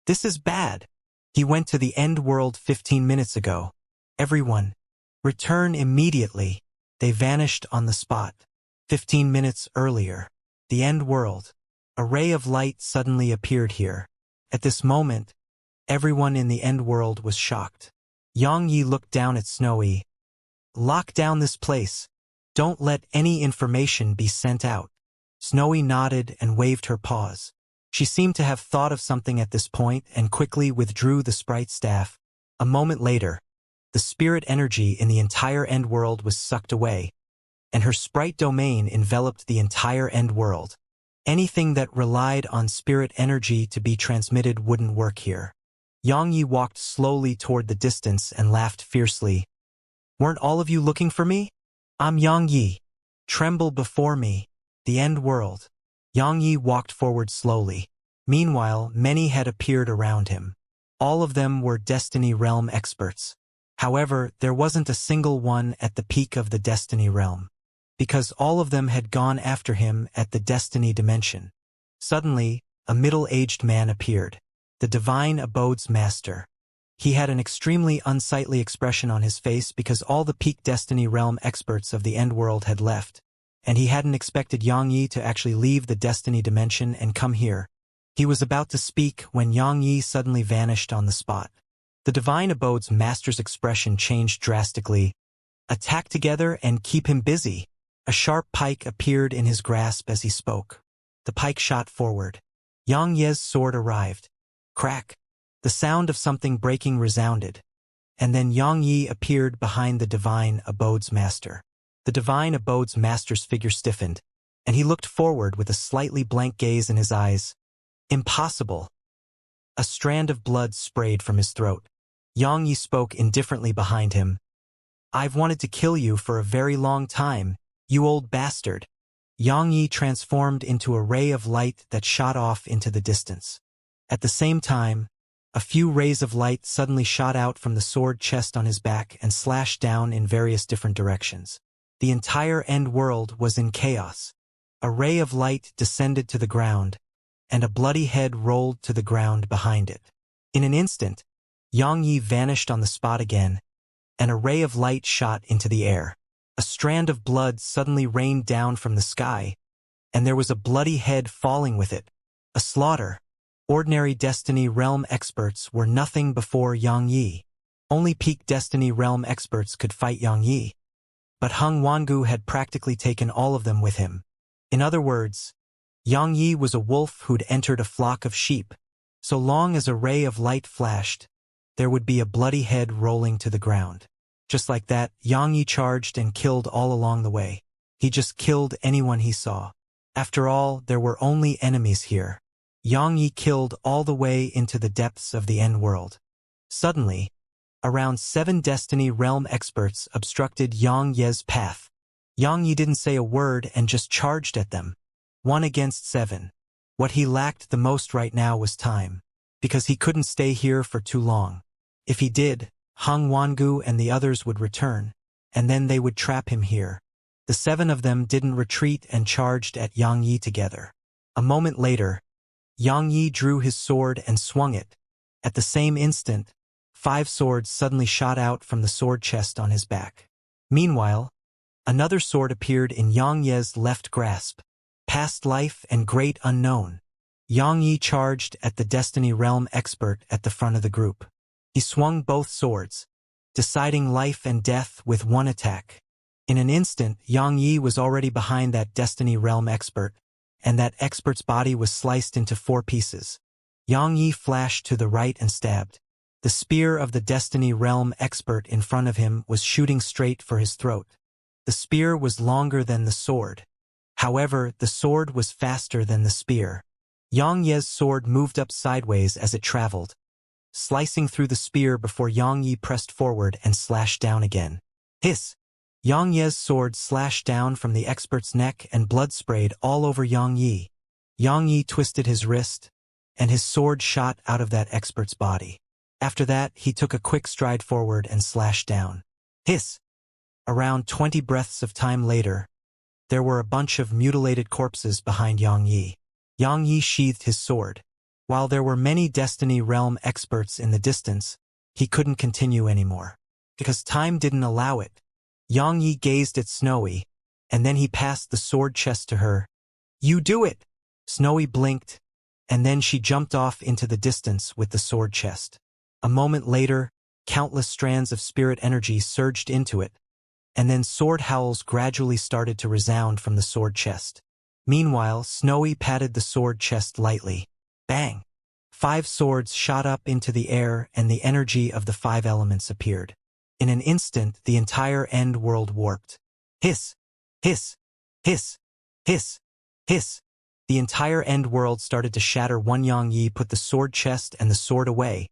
"This is bad. He went to the end world 15 minutes ago. Everyone, return immediately." They vanished on the spot. 15 minutes earlier, the end world. A ray of light suddenly appeared here. At this moment, everyone in the end world was shocked. Yang Yi looked down at Snowy. "Lock down this place. Don't let any information be sent out." Snowy nodded and waved her paws. She seemed to have thought of something at this point and quickly withdrew the sprite staff. A moment later, the spirit energy in the entire end world was sucked away, and her sprite domain enveloped the entire end world. Anything that relied on spirit energy to be transmitted wouldn't work here. Yang Yi walked slowly toward the distance and laughed fiercely. "Weren't all of you looking for me? I'm Yang Yi. Tremble before me." The end world. Yang Yi walked forward slowly. Meanwhile, many had appeared around him. All of them were Destiny Realm experts. However, there wasn't a single one at the peak of the Destiny Realm, because all of them had gone after him at the Destiny Dimension. Suddenly, a middle-aged man appeared. The Divine Abode's master. He had an extremely unsightly expression on his face because all the peak Destiny Realm experts of the End World had left, and he hadn't expected Yang Yi to actually leave the Destiny Dimension and come here. He was about to speak when Yang Yi suddenly vanished on the spot. The Divine Abode's master's expression changed drastically. Attack together and keep him busy. A sharp pike appeared in his grasp as he spoke. The pike shot forward. Yang Ye's sword arrived. Crack. The sound of something breaking resounded. And then Yang Yi appeared behind the Divine Abode's master. The Divine Abode's master's figure stiffened, and he looked forward with a slightly blank gaze in his eyes. Impossible. A strand of blood sprayed from his throat. Yang Yi spoke indifferently behind him. I've wanted to kill you for a very long time, you old bastard. Yang Yi transformed into a ray of light that shot off into the distance. At the same time, a few rays of light suddenly shot out from the sword chest on his back and slashed down in various different directions. The entire end world was in chaos. A ray of light descended to the ground, and a bloody head rolled to the ground behind it. In an instant, Yang Yi vanished on the spot again, and a ray of light shot into the air. A strand of blood suddenly rained down from the sky, and there was a bloody head falling with it. A slaughter. Ordinary Destiny Realm experts were nothing before Yang Yi. Only peak Destiny Realm experts could fight Yang Yi. But Hung Wangu had practically taken all of them with him. In other words, Yang Yi was a wolf who'd entered a flock of sheep. So long as a ray of light flashed, there would be a bloody head rolling to the ground. Just like that, Yang Yi charged and killed all along the way. He just killed anyone he saw. After all, there were only enemies here. Yang Yi killed all the way into the depths of the end world. Suddenly, around 7 Destiny Realm experts obstructed Yang Ye's path. Yang Yi didn't say a word and just charged at them. 1 against 7. What he lacked the most right now was time, because he couldn't stay here for too long. If he did, Hung Wangu and the others would return, and then they would trap him here. The 7 of them didn't retreat and charged at Yang Yi together. A moment later, Yang Yi drew his sword and swung it. At the same instant, 5 swords suddenly shot out from the sword chest on his back. Meanwhile, another sword appeared in Yang Ye's left grasp. Past life and great unknown. Yang Yi charged at the Destiny Realm expert at the front of the group. He swung both swords, deciding life and death with one attack. In an instant, Yang Yi was already behind that Destiny Realm expert, and that expert's body was sliced into 4 pieces. Yang Yi flashed to the right and stabbed. The spear of the Destiny Realm expert in front of him was shooting straight for his throat. The spear was longer than the sword. However, the sword was faster than the spear. Yang Ye's sword moved up sideways as it traveled, slicing through the spear before Yang Yi pressed forward and slashed down again. Hiss! Yang Ye's sword slashed down from the expert's neck and blood sprayed all over Yang Yi. Yang Yi twisted his wrist, and his sword shot out of that expert's body. After that, he took a quick stride forward and slashed down. Hiss! Around 20 breaths of time later, there were a bunch of mutilated corpses behind Yang Yi. Yang Yi sheathed his sword. While there were many Destiny Realm experts in the distance, he couldn't continue anymore, because time didn't allow it. Yang Yi gazed at Snowy, and then he passed the sword chest to her. You do it! Snowy blinked, and then she jumped off into the distance with the sword chest. A moment later, countless strands of spirit energy surged into it, and then sword howls gradually started to resound from the sword chest. Meanwhile, Snowy patted the sword chest lightly. Bang! 5 swords shot up into the air and the energy of the 5 elements appeared. In an instant, the entire end world warped. Hiss! Hiss! Hiss! Hiss! Hiss! The entire end world started to shatter. Yang Yi put the sword chest and the sword away,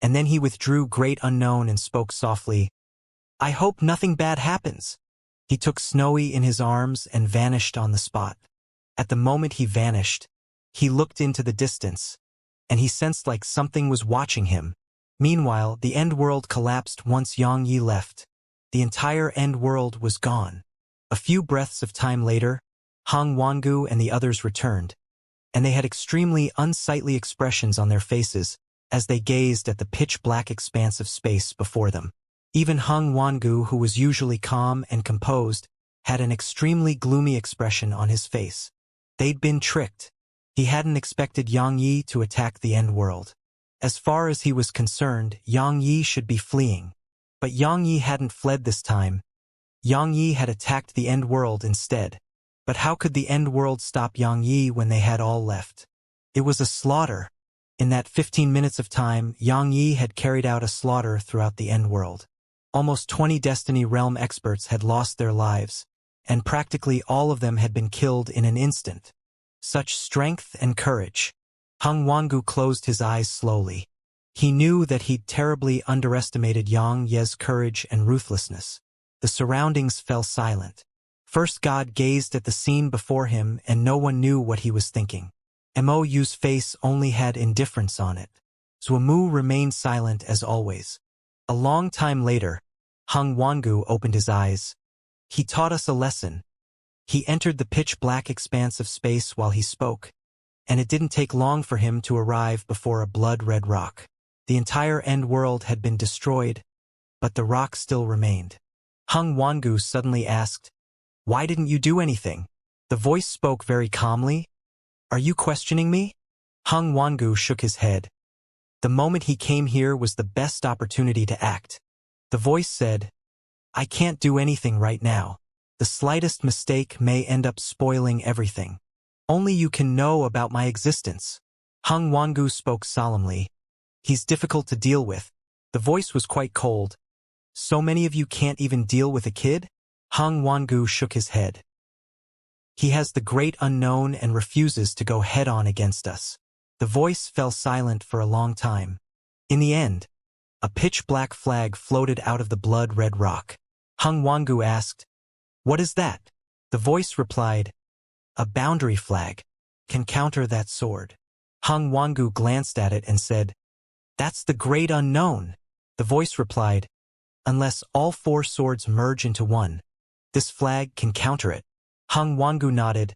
and then he withdrew Great Unknown and spoke softly. I hope nothing bad happens. He took Snowy in his arms and vanished on the spot. At the moment he vanished, he looked into the distance, and he sensed like something was watching him. Meanwhile, the end world collapsed once Xianxia left. The entire end world was gone. A few breaths of time later, Hong Wangu and the others returned, and they had extremely unsightly expressions on their faces as they gazed at the pitch-black expanse of space before them. Even Hong Wangu, who was usually calm and composed, had an extremely gloomy expression on his face. They'd been tricked. He hadn't expected Xianxia to attack the end world. As far as he was concerned, Xianxia should be fleeing. But Xianxia hadn't fled this time. Xianxia had attacked the end world instead. But how could the end world stop Xianxia when they had all left? It was a slaughter. In that 15 minutes of time, Xianxia had carried out a slaughter throughout the end world. Almost 20 Destiny Realm experts had lost their lives, and practically all of them had been killed in an instant. Such strength and courage. Hong Wangu closed his eyes slowly. He knew that he'd terribly underestimated Xianxia's courage and ruthlessness. The surroundings fell silent. First God gazed at the scene before him and no one knew what he was thinking. Mou's face only had indifference on it. Zuamu remained silent as always. A long time later, Hong Wangu opened his eyes. He taught us a lesson. He entered the pitch-black expanse of space while he spoke, and it didn't take long for him to arrive before a blood-red rock. The entire end world had been destroyed, but the rock still remained. Hong Wangu suddenly asked, "Why didn't you do anything?" The voice spoke very calmly. "Are you questioning me?" Hong Wangu shook his head. The moment he came here was the best opportunity to act. The voice said, "I can't do anything right now. The slightest mistake may end up spoiling everything. Only you can know about my existence." Hong Wangu spoke solemnly. "He's difficult to deal with." The voice was quite cold. "So many of you can't even deal with a kid?" Hong Wangu shook his head. "He has the great unknown and refuses to go head-on against us." The voice fell silent for a long time. In the end, a pitch-black flag floated out of the blood-red rock. Hong Wangu asked, "What is that?" The voice replied, "A boundary flag. Can counter that sword." Hong Wangu glanced at it and said, "That's the great unknown." The voice replied, "Unless all 4 swords merge into one, this flag can counter it." Hong Wangu nodded.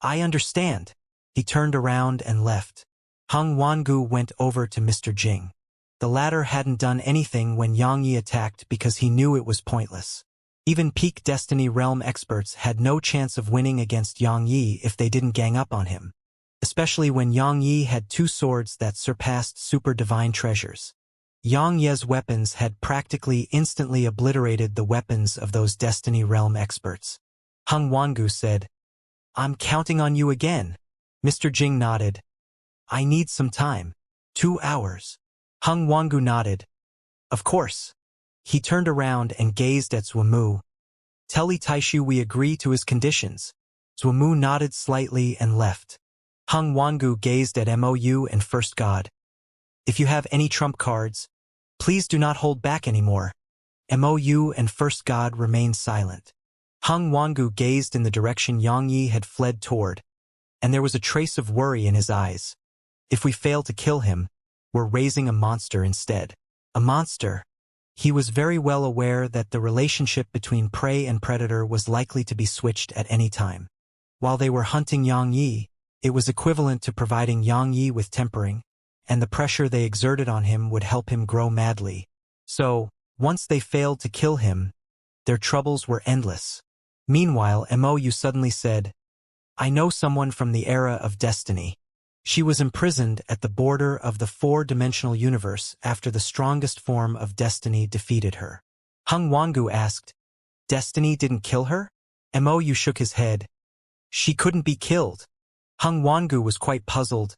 "I understand." He turned around and left. Hong Wangu went over to Mr. Jing. The latter hadn't done anything when Xianxia attacked because he knew it was pointless. Even peak Destiny Realm experts had no chance of winning against Xianxia if they didn't gang up on him, especially when Xianxia had 2 swords that surpassed super divine treasures. Xianxia's weapons had practically instantly obliterated the weapons of those Destiny Realm experts. Hong Wangu said, "I'm counting on you again." Mr. Jing nodded. "I need some time. 2 hours. Hong Wangu nodded. "Of course." He turned around and gazed at Zuamu. "Tell Li Taishu we agree to his conditions." Zuamu nodded slightly and left. Hong Wangu gazed at Mou and First God. "If you have any trump cards, please do not hold back anymore." Mou and First God remained silent. Hong Wangu gazed in the direction Xianxia had fled toward, and there was a trace of worry in his eyes. "If we fail to kill him, we're raising a monster instead." A monster. He was very well aware that the relationship between prey and predator was likely to be switched at any time. While they were hunting Xianxia, it was equivalent to providing Xianxia with tempering, and the pressure they exerted on him would help him grow madly. So, once they failed to kill him, their troubles were endless. Meanwhile, Mou suddenly said, "I know someone from the era of Destiny. She was imprisoned at the border of the 4-dimensional universe after the strongest form of Destiny defeated her." Hong Wangu asked, "Destiny didn't kill her?" Mou shook his head. "She couldn't be killed." Hong Wangu was quite puzzled.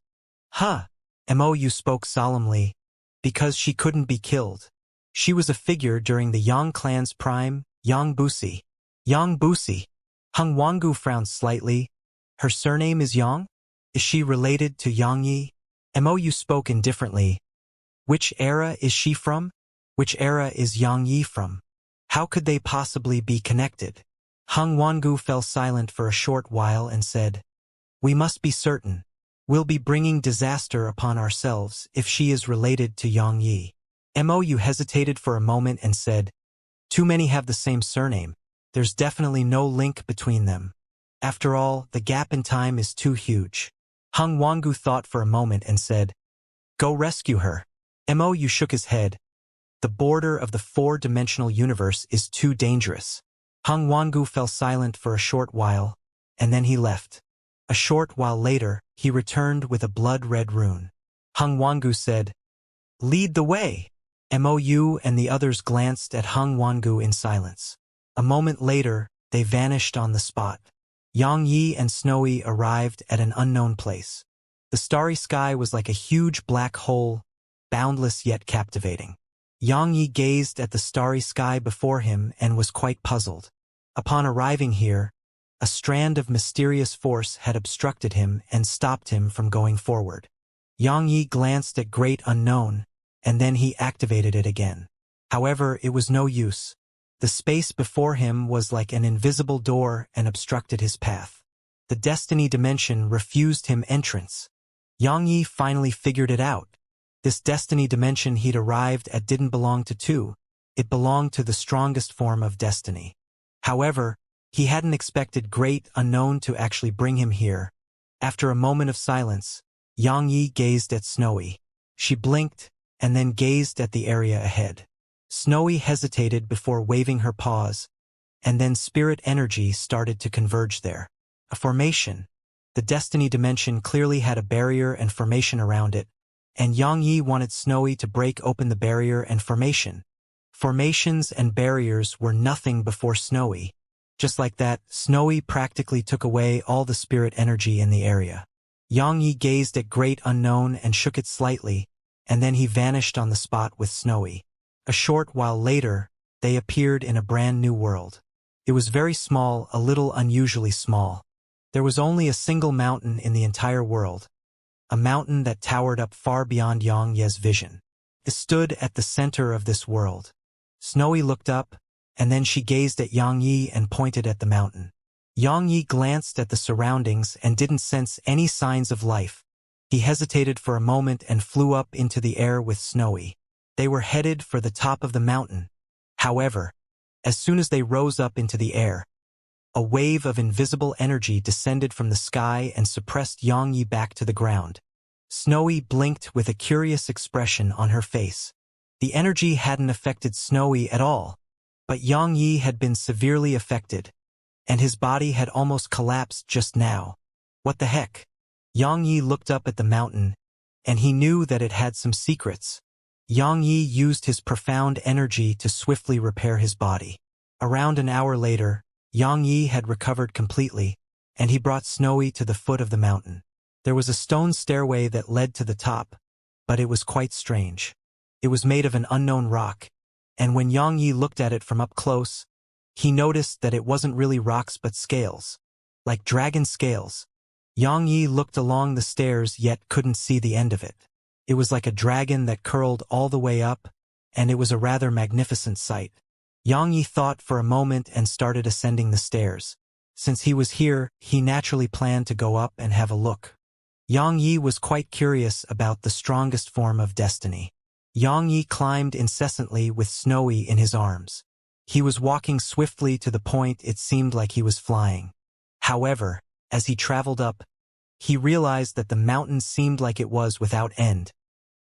"Huh?" Mou spoke solemnly. "Because she couldn't be killed. She was a figure during the Yang clan's prime, Yang Busi." "Yang Busi." Hong Wangu frowned slightly. "Her surname is Yang? Is she related to Xianxia?" Mou spoke indifferently. "Which era is she from? Which era is Xianxia from? How could they possibly be connected?" Hong Wangu fell silent for a short while and said, We must be certain. We'll be bringing disaster upon ourselves if she is related to Yang Yi. Mou hesitated for a moment and said, too many have the same surname. There's definitely no link between them. After all, the gap in time is too huge. Hung Wangu thought for a moment and said, go rescue her. Mou shook his head. The border of the four-dimensional universe is too dangerous. Hung Wangu fell silent for a short while, and then he left. A short while later, he returned with a blood-red rune. Hung Wangu said, lead the way. Mou and the others glanced at Hung Wangu in silence. A moment later, they vanished on the spot. Yang Yi and Snowy arrived at an unknown place. The starry sky was like a huge black hole, boundless yet captivating. Yang Yi gazed at the starry sky before him and was quite puzzled. Upon arriving here, a strand of mysterious force had obstructed him and stopped him from going forward. Yang Yi glanced at Great Unknown, and then he activated it again. However, it was no use. The space before him was like an invisible door and obstructed his path. The destiny dimension refused him entrance. Yang Yi finally figured it out. This destiny dimension he'd arrived at didn't belong to two. It belonged to the strongest form of destiny. However, he hadn't expected Great Unknown to actually bring him here. After a moment of silence, Yang Yi gazed at Snowy. She blinked, and then gazed at the area ahead. Snowy hesitated before waving her paws, and then spirit energy started to converge there. A formation. The destiny dimension clearly had a barrier and formation around it, and Yang Yi wanted Snowy to break open the barrier and formation. Formations and barriers were nothing before Snowy. Just like that, Snowy practically took away all the spirit energy in the area. Yang Yi gazed at Great Unknown and shook it slightly, and then he vanished on the spot with Snowy. A short while later, they appeared in a brand new world. It was very small, a little unusually small. There was only a single mountain in the entire world. A mountain that towered up far beyond Yang Ye's vision. It stood at the center of this world. Snowy looked up, and then she gazed at Yang Yi and pointed at the mountain. Yang Yi glanced at the surroundings and didn't sense any signs of life. He hesitated for a moment and flew up into the air with Snowy. They were headed for the top of the mountain. However, as soon as they rose up into the air, a wave of invisible energy descended from the sky and suppressed Yang Yi back to the ground. Snowy blinked with a curious expression on her face. The energy hadn't affected Snowy at all, but Yang Yi had been severely affected, and his body had almost collapsed just now. What the heck? Yang Yi looked up at the mountain, and he knew that it had some secrets. Yang Yi used his profound energy to swiftly repair his body. Around an hour later, Yang Yi had recovered completely, and he brought Snowy to the foot of the mountain. There was a stone stairway that led to the top, but it was quite strange. It was made of an unknown rock, and when Yang Yi looked at it from up close, he noticed that it wasn't really rocks but scales. Like dragon scales. Yang Yi looked along the stairs yet couldn't see the end of it. It was like a dragon that curled all the way up, and it was a rather magnificent sight. Yang Yi thought for a moment and started ascending the stairs. Since he was here, he naturally planned to go up and have a look. Yang Yi was quite curious about the strongest form of destiny. Yang Yi climbed incessantly with Snowy in his arms. He was walking swiftly to the point it seemed like he was flying. However, as he traveled up, he realized that the mountain seemed like it was without end,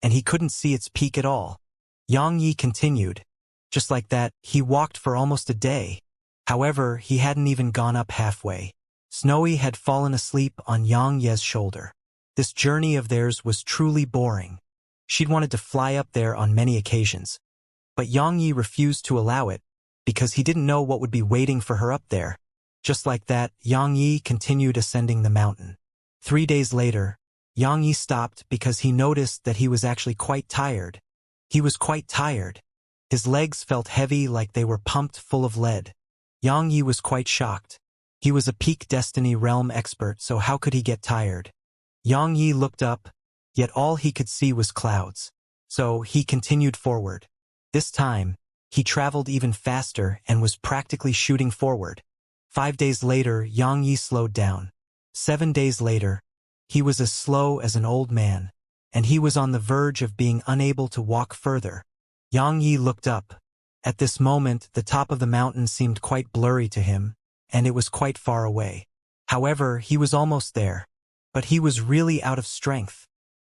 and he couldn't see its peak at all. Yang Yi continued. Just like that, he walked for almost a day. However, he hadn't even gone up halfway. Snowy had fallen asleep on Yang Ye's shoulder. This journey of theirs was truly boring. She'd wanted to fly up there on many occasions, but Yang Yi refused to allow it, because he didn't know what would be waiting for her up there. Just like that, Yang Yi continued ascending the mountain. 3 days later, Yang Yi stopped because he noticed that he was actually quite tired. He was quite tired. His legs felt heavy like they were pumped full of lead. Yang Yi was quite shocked. He was a peak destiny realm expert, so how could he get tired? Yang Yi looked up, yet all he could see was clouds. So he continued forward. This time, he traveled even faster and was practically shooting forward. 5 days later, Yang Yi slowed down. 7 days later, he was as slow as an old man, and he was on the verge of being unable to walk further. Yang Yi looked up. At this moment, the top of the mountain seemed quite blurry to him, and it was quite far away. However, he was almost there. But he was really out of strength.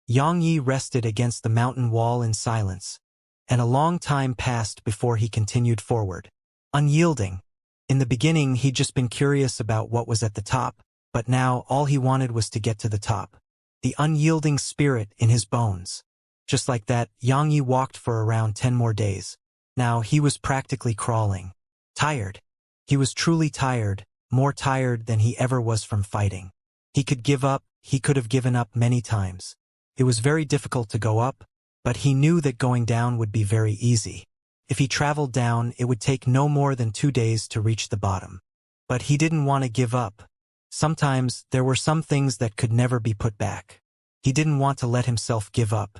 Yang Yi rested against the mountain wall in silence, and a long time passed before he continued forward. Unyielding. In the beginning, he'd just been curious about what was at the top, but now all he wanted was to get to the top. The unyielding spirit in his bones. Just like that, Yang Yi walked for around 10 more days. Now he was practically crawling. Tired. He was truly tired, more tired than he ever was from fighting. He could give up, he could have given up many times. It was very difficult to go up, but he knew that going down would be very easy. If he traveled down, it would take no more than 2 days to reach the bottom. But he didn't want to give up. Sometimes, there were some things that could never be put back. He didn't want to let himself give up.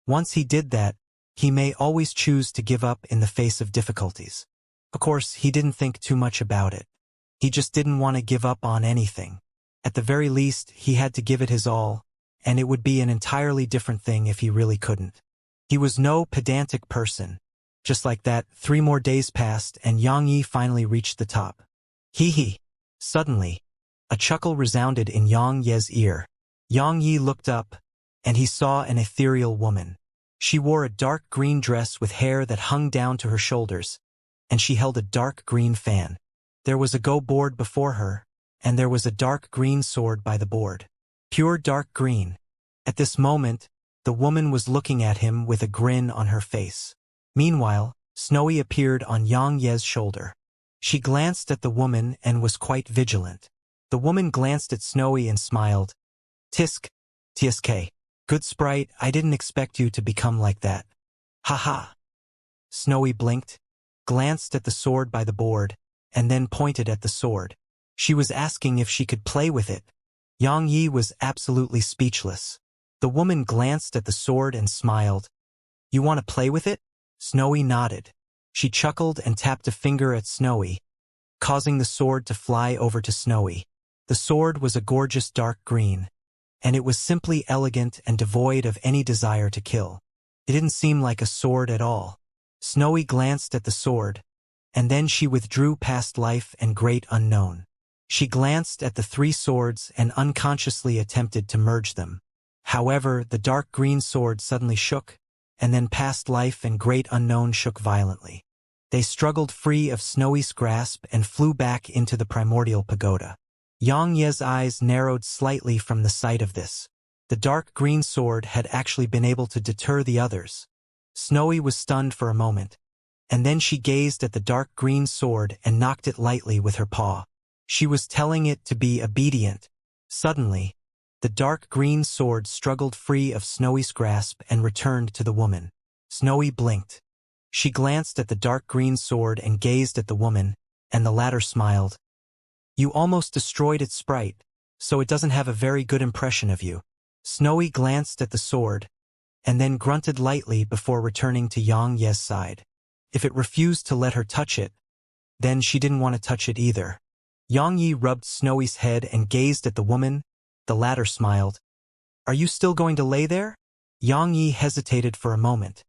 Once he did that, he may always choose to give up in the face of difficulties. Of course, he didn't think too much about it. He just didn't want to give up on anything. At the very least, he had to give it his all, and it would be an entirely different thing if he really couldn't. He was no pedantic person. Just like that, 3 more days passed and Yang Yi finally reached the top. Hee. Suddenly, a chuckle resounded in Yang Ye's ear. Yang Yi looked up, and he saw an ethereal woman. She wore a dark green dress with hair that hung down to her shoulders, and she held a dark green fan. There was a go board before her, and there was a dark green sword by the board. Pure dark green. At this moment, the woman was looking at him with a grin on her face. Meanwhile, Snowy appeared on Yang Ye's shoulder. She glanced at the woman and was quite vigilant. The woman glanced at Snowy and smiled. Tsk. Good sprite, I didn't expect you to become like that. Ha. Snowy blinked, glanced at the sword by the board, and then pointed at the sword. She was asking if she could play with it. Yang Yi was absolutely speechless. The woman glanced at the sword and smiled. You want to play with it? Snowy nodded. She chuckled and tapped a finger at Snowy, causing the sword to fly over to Snowy. The sword was a gorgeous dark green, and it was simply elegant and devoid of any desire to kill. It didn't seem like a sword at all. Snowy glanced at the sword, and then she withdrew past life and great unknown. She glanced at the 3 swords and unconsciously attempted to merge them. However, the dark green sword suddenly shook, and then past life and great unknown shook violently. They struggled free of Snowy's grasp and flew back into the primordial pagoda. Yang Ye's eyes narrowed slightly from the sight of this. The dark green sword had actually been able to deter the others. Snowy was stunned for a moment, and then she gazed at the dark green sword and knocked it lightly with her paw. She was telling it to be obedient. Suddenly, the dark green sword struggled free of Snowy's grasp and returned to the woman. Snowy blinked. She glanced at the dark green sword and gazed at the woman, and the latter smiled. You almost destroyed its sprite, so it doesn't have a very good impression of you. Snowy glanced at the sword, and then grunted lightly before returning to Yang Ye's side. If it refused to let her touch it, then she didn't want to touch it either. Yang Yi rubbed Snowy's head and gazed at the woman. The latter smiled. Are you still going to lay there? Yang Yi hesitated for a moment,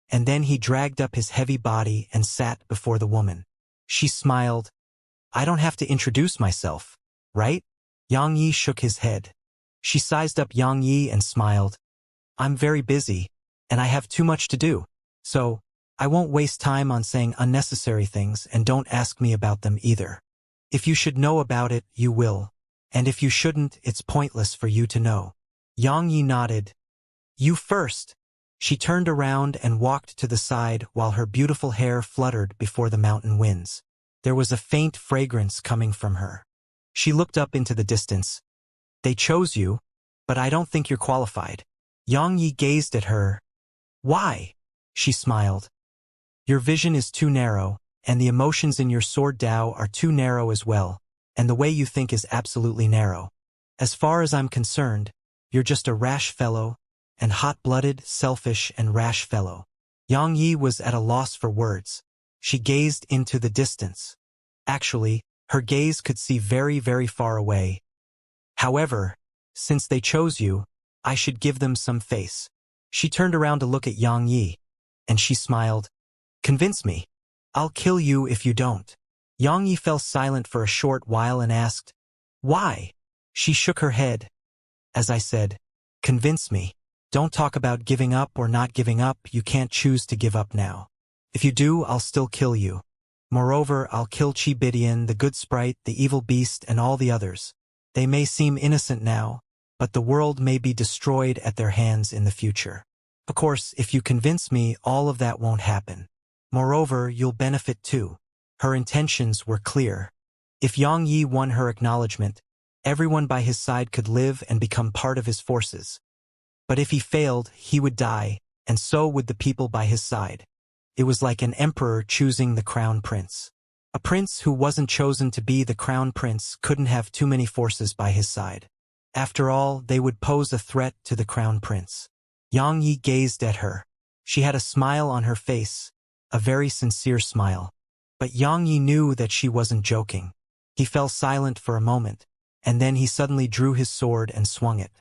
and then he dragged up his heavy body and sat before the woman. She smiled. I don't have to introduce myself, right? Yang Yi shook his head. She sized up Yang Yi and smiled. I'm very busy, and I have too much to do, so I won't waste time on saying unnecessary things, and don't ask me about them either. If you should know about it, you will, and if you shouldn't, it's pointless for you to know. Yang Yi nodded. You first. She turned around and walked to the side while her beautiful hair fluttered before the mountain winds. There was a faint fragrance coming from her. She looked up into the distance. They chose you, but I don't think you're qualified. Yang Yi gazed at her. Why? She smiled. Your vision is too narrow, and the emotions in your sword Dao are too narrow as well, and the way you think is absolutely narrow. As far as I'm concerned, you're just a rash fellow, and hot-blooded, selfish, and rash fellow. Yang Yi was at a loss for words. She gazed into the distance. Actually, her gaze could see very, very far away. However, since they chose you, I should give them some face. She turned around to look at Yang Yi, and she smiled. Convince me. I'll kill you if you don't. Yang Yi fell silent for a short while and asked, Why? She shook her head. As I said, convince me. Don't talk about giving up or not giving up, you can't choose to give up now. If you do, I'll still kill you. Moreover, I'll kill Chi-Bidian, the good sprite, the evil beast, and all the others. They may seem innocent now, but the world may be destroyed at their hands in the future. Of course, if you convince me, all of that won't happen. Moreover, you'll benefit too. Her intentions were clear. If Yang Yi won her acknowledgement, everyone by his side could live and become part of his forces. But if he failed, he would die, and so would the people by his side. It was like an emperor choosing the crown prince. A prince who wasn't chosen to be the crown prince couldn't have too many forces by his side. After all, they would pose a threat to the crown prince. Yang Yi gazed at her. She had a smile on her face, a very sincere smile. But Yang Yi knew that she wasn't joking. He fell silent for a moment, and then he suddenly drew his sword and swung it.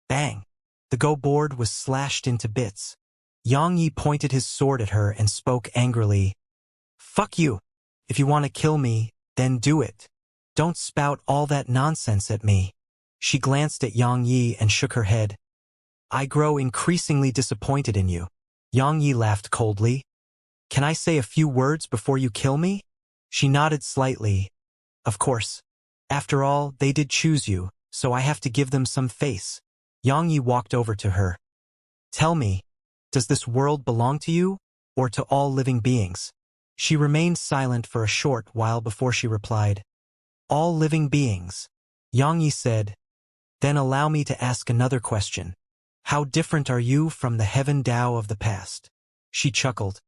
Bang! The Go board was slashed into bits. Yang Yi pointed his sword at her and spoke angrily. Fuck you! If you want to kill me, then do it. Don't spout all that nonsense at me. She glanced at Yang Yi and shook her head. I grow increasingly disappointed in you. Yang Yi laughed coldly. Can I say a few words before you kill me? She nodded slightly. Of course. After all, they did choose you, so I have to give them some face. Yang Yi walked over to her. Tell me, does this world belong to you, or to all living beings? She remained silent for a short while before she replied. All living beings. Yang Yi said. Then allow me to ask another question. How different are you from the heaven Tao of the past? She chuckled.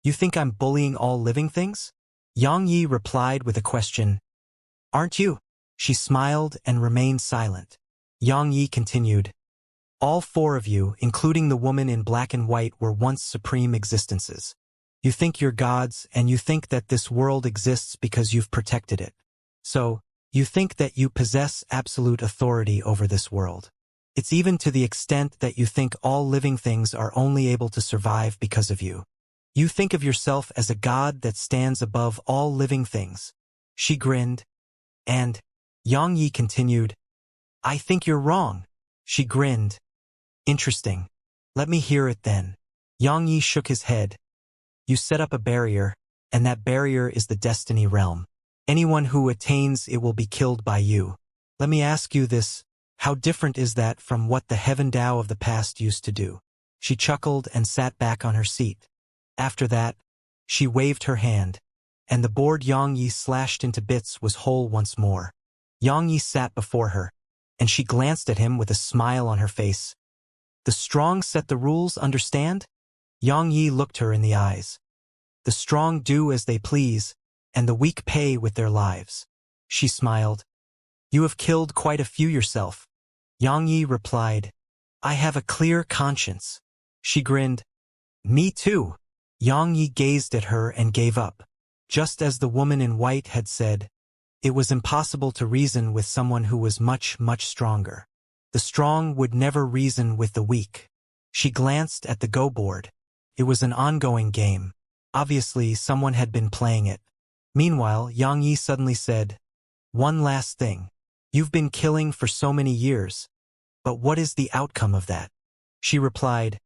You think I'm bullying all living things? Yang Yi replied with a question. Aren't you? She smiled and remained silent. Yang Yi continued. All four of you, including the woman in black and white, were once supreme existences. You think you're gods, and you think that this world exists because you've protected it. So, you think that you possess absolute authority over this world. It's even to the extent that you think all living things are only able to survive because of you. You think of yourself as a god that stands above all living things. She grinned. And, Yang Yi continued, I think you're wrong. She grinned. Interesting. Let me hear it then. Yang Yi shook his head. You set up a barrier, and that barrier is the destiny realm. Anyone who attains it will be killed by you. Let me ask you this, how different is that from what the heaven Tao of the past used to do? She chuckled and sat back on her seat. After that, she waved her hand, and the board Yang Yi slashed into bits was whole once more. Yang Yi sat before her, and she glanced at him with a smile on her face. The strong set the rules, understand? Yang Yi looked her in the eyes. The strong do as they please, and the weak pay with their lives. She smiled. You have killed quite a few yourself. Yang Yi replied. I have a clear conscience. She grinned. Me too. Yang Yi gazed at her and gave up. Just as the woman in white had said, it was impossible to reason with someone who was much, much stronger. The strong would never reason with the weak. She glanced at the Go board. It was an ongoing game. Obviously, someone had been playing it. Meanwhile, Yang Yi suddenly said, One last thing. You've been killing for so many years. But what is the outcome of that? She replied,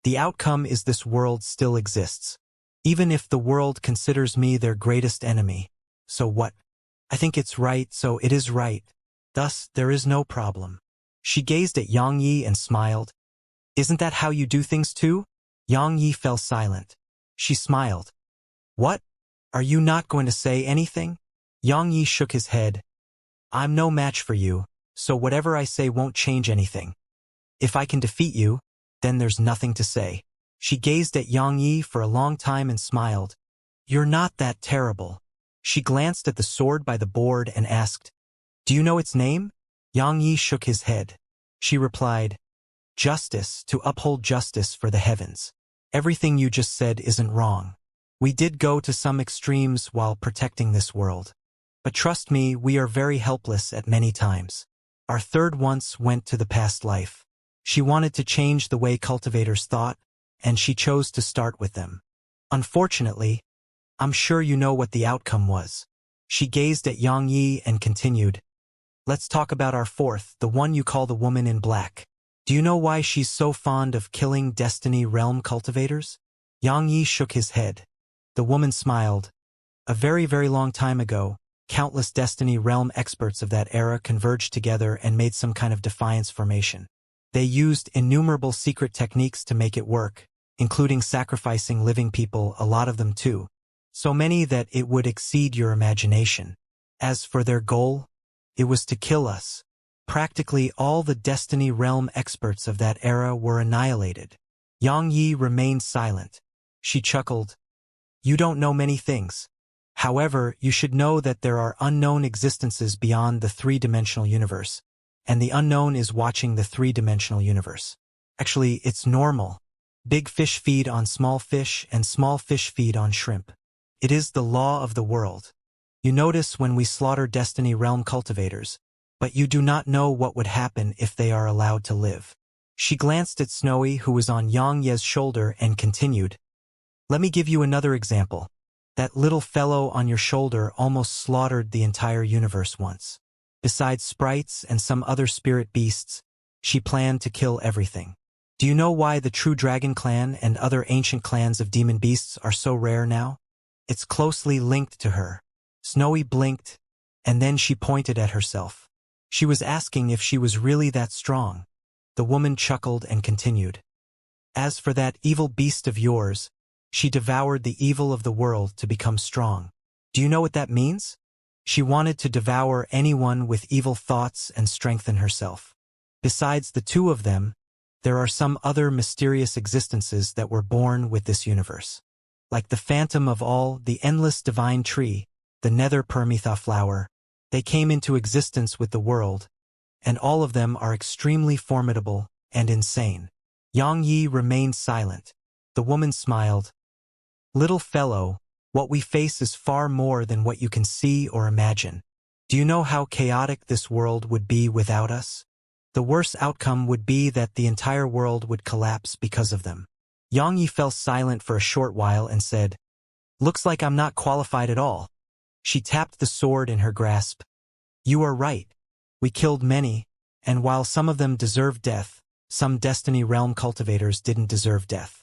The outcome is this world still exists. Even if the world considers me their greatest enemy. So what? I think it's right, so it is right. Thus, there is no problem. She gazed at Yang Yi and smiled. Isn't that how you do things too? Yang Yi fell silent. She smiled. What? Are you not going to say anything? Yang Yi shook his head. I'm no match for you, so whatever I say won't change anything. If I can defeat you, then there's nothing to say. She gazed at Yang Yi for a long time and smiled. You're not that terrible. She glanced at the sword by the board and asked, Do you know its name? Yang Yi shook his head. She replied, Justice, to uphold justice for the heavens. Everything you just said isn't wrong. We did go to some extremes while protecting this world. But trust me, we are very helpless at many times. Our third once went to the past life. She wanted to change the way cultivators thought, and she chose to start with them. Unfortunately, I'm sure you know what the outcome was. She gazed at Xianxia and continued, let's talk about our fourth, the one you call the woman in black. Do you know why she's so fond of killing Destiny Realm cultivators? Xianxia shook his head. The woman smiled. A very, very long time ago, countless Destiny Realm experts of that era converged together and made some kind of defiance formation. They used innumerable secret techniques to make it work, including sacrificing living people, a lot of them too. So many that it would exceed your imagination. As for their goal, it was to kill us. Practically all the Destiny Realm experts of that era were annihilated. Xianxia remained silent. She chuckled. You don't know many things. However, you should know that there are unknown existences beyond the three-dimensional universe, and the unknown is watching the three-dimensional universe. Actually, it's normal. Big fish feed on small fish, and small fish feed on shrimp. It is the law of the world. You notice when we slaughter Destiny Realm cultivators, but you do not know what would happen if they are allowed to live. She glanced at Snowy, who was on Xianxia's shoulder, and continued, let me give you another example. That little fellow on your shoulder almost slaughtered the entire universe once. Besides sprites and some other spirit beasts, she planned to kill everything. Do you know why the true dragon clan and other ancient clans of demon beasts are so rare now? It's closely linked to her. Snowy blinked, and then she pointed at herself. She was asking if she was really that strong. The woman chuckled and continued. As for that evil beast of yours, she devoured the evil of the world to become strong. Do you know what that means? She wanted to devour anyone with evil thoughts and strengthen herself. Besides the two of them, there are some other mysterious existences that were born with this universe. Like the phantom of all, the endless divine tree, the nether Permetha flower, they came into existence with the world, and all of them are extremely formidable and insane. Xianxia remained silent. The woman smiled. Little fellow, what we face is far more than what you can see or imagine. Do you know how chaotic this world would be without us? The worst outcome would be that the entire world would collapse because of them. Xianxia fell silent for a short while and said, looks like I'm not qualified at all. She tapped the sword in her grasp. You are right. We killed many, and while some of them deserved death, some Destiny Realm cultivators didn't deserve death.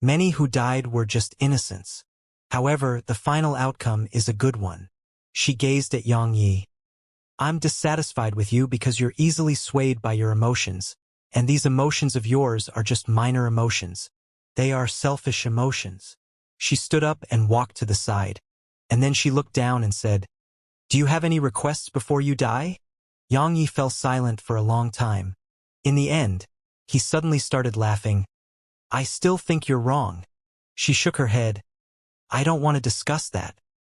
Many who died were just innocents. However, the final outcome is a good one. She gazed at Xianxia. I'm dissatisfied with you because you're easily swayed by your emotions, and these emotions of yours are just minor emotions. They are selfish emotions. She stood up and walked to the side, and then she looked down and said, do you have any requests before you die? Xianxia fell silent for a long time. In the end, he suddenly started laughing. I still think you're wrong. She shook her head. I don't want to discuss that.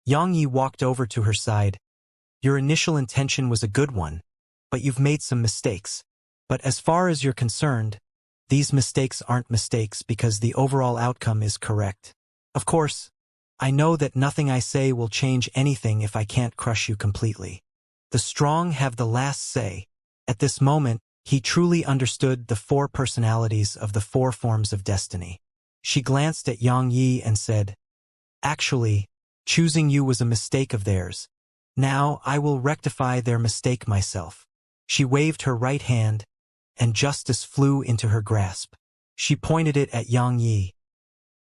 Xianxia walked over to her side. Your initial intention was a good one, but you've made some mistakes. But as far as you're concerned, these mistakes aren't mistakes because the overall outcome is correct. Of course, I know that nothing I say will change anything if I can't crush you completely. The strong have the last say. At this moment, he truly understood the four personalities of the four forms of destiny. She glanced at Xianxia and said, actually, choosing you was a mistake of theirs. Now I will rectify their mistake myself. She waved her right hand, and justice flew into her grasp. She pointed it at Xianxia.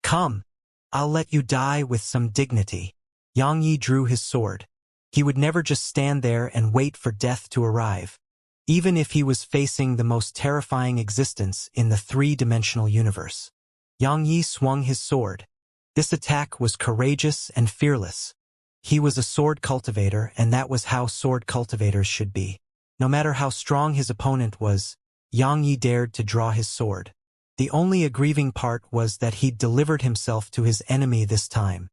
Come, I'll let you die with some dignity. Xianxia drew his sword. He would never just stand there and wait for death to arrive. Even if he was facing the most terrifying existence in the three-dimensional universe. Xianxia swung his sword. This attack was courageous and fearless. He was a sword cultivator, and that was how sword cultivators should be. No matter how strong his opponent was, Xianxia dared to draw his sword. The only aggrieving part was that he'd delivered himself to his enemy this time.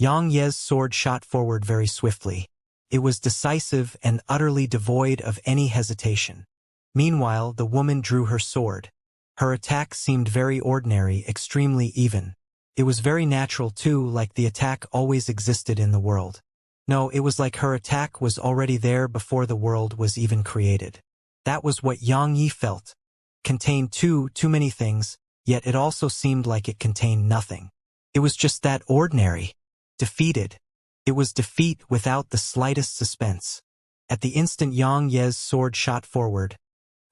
Xianxia's sword shot forward very swiftly. It was decisive and utterly devoid of any hesitation. Meanwhile, the woman drew her sword. Her attack seemed very ordinary, extremely even. It was very natural too, like the attack always existed in the world. No, it was like her attack was already there before the world was even created. That was what Yang Yi felt. Contained too many things, yet it also seemed like it contained nothing. It was just that ordinary. Defeated. It was defeat without the slightest suspense. At the instant Yang Ye's sword shot forward,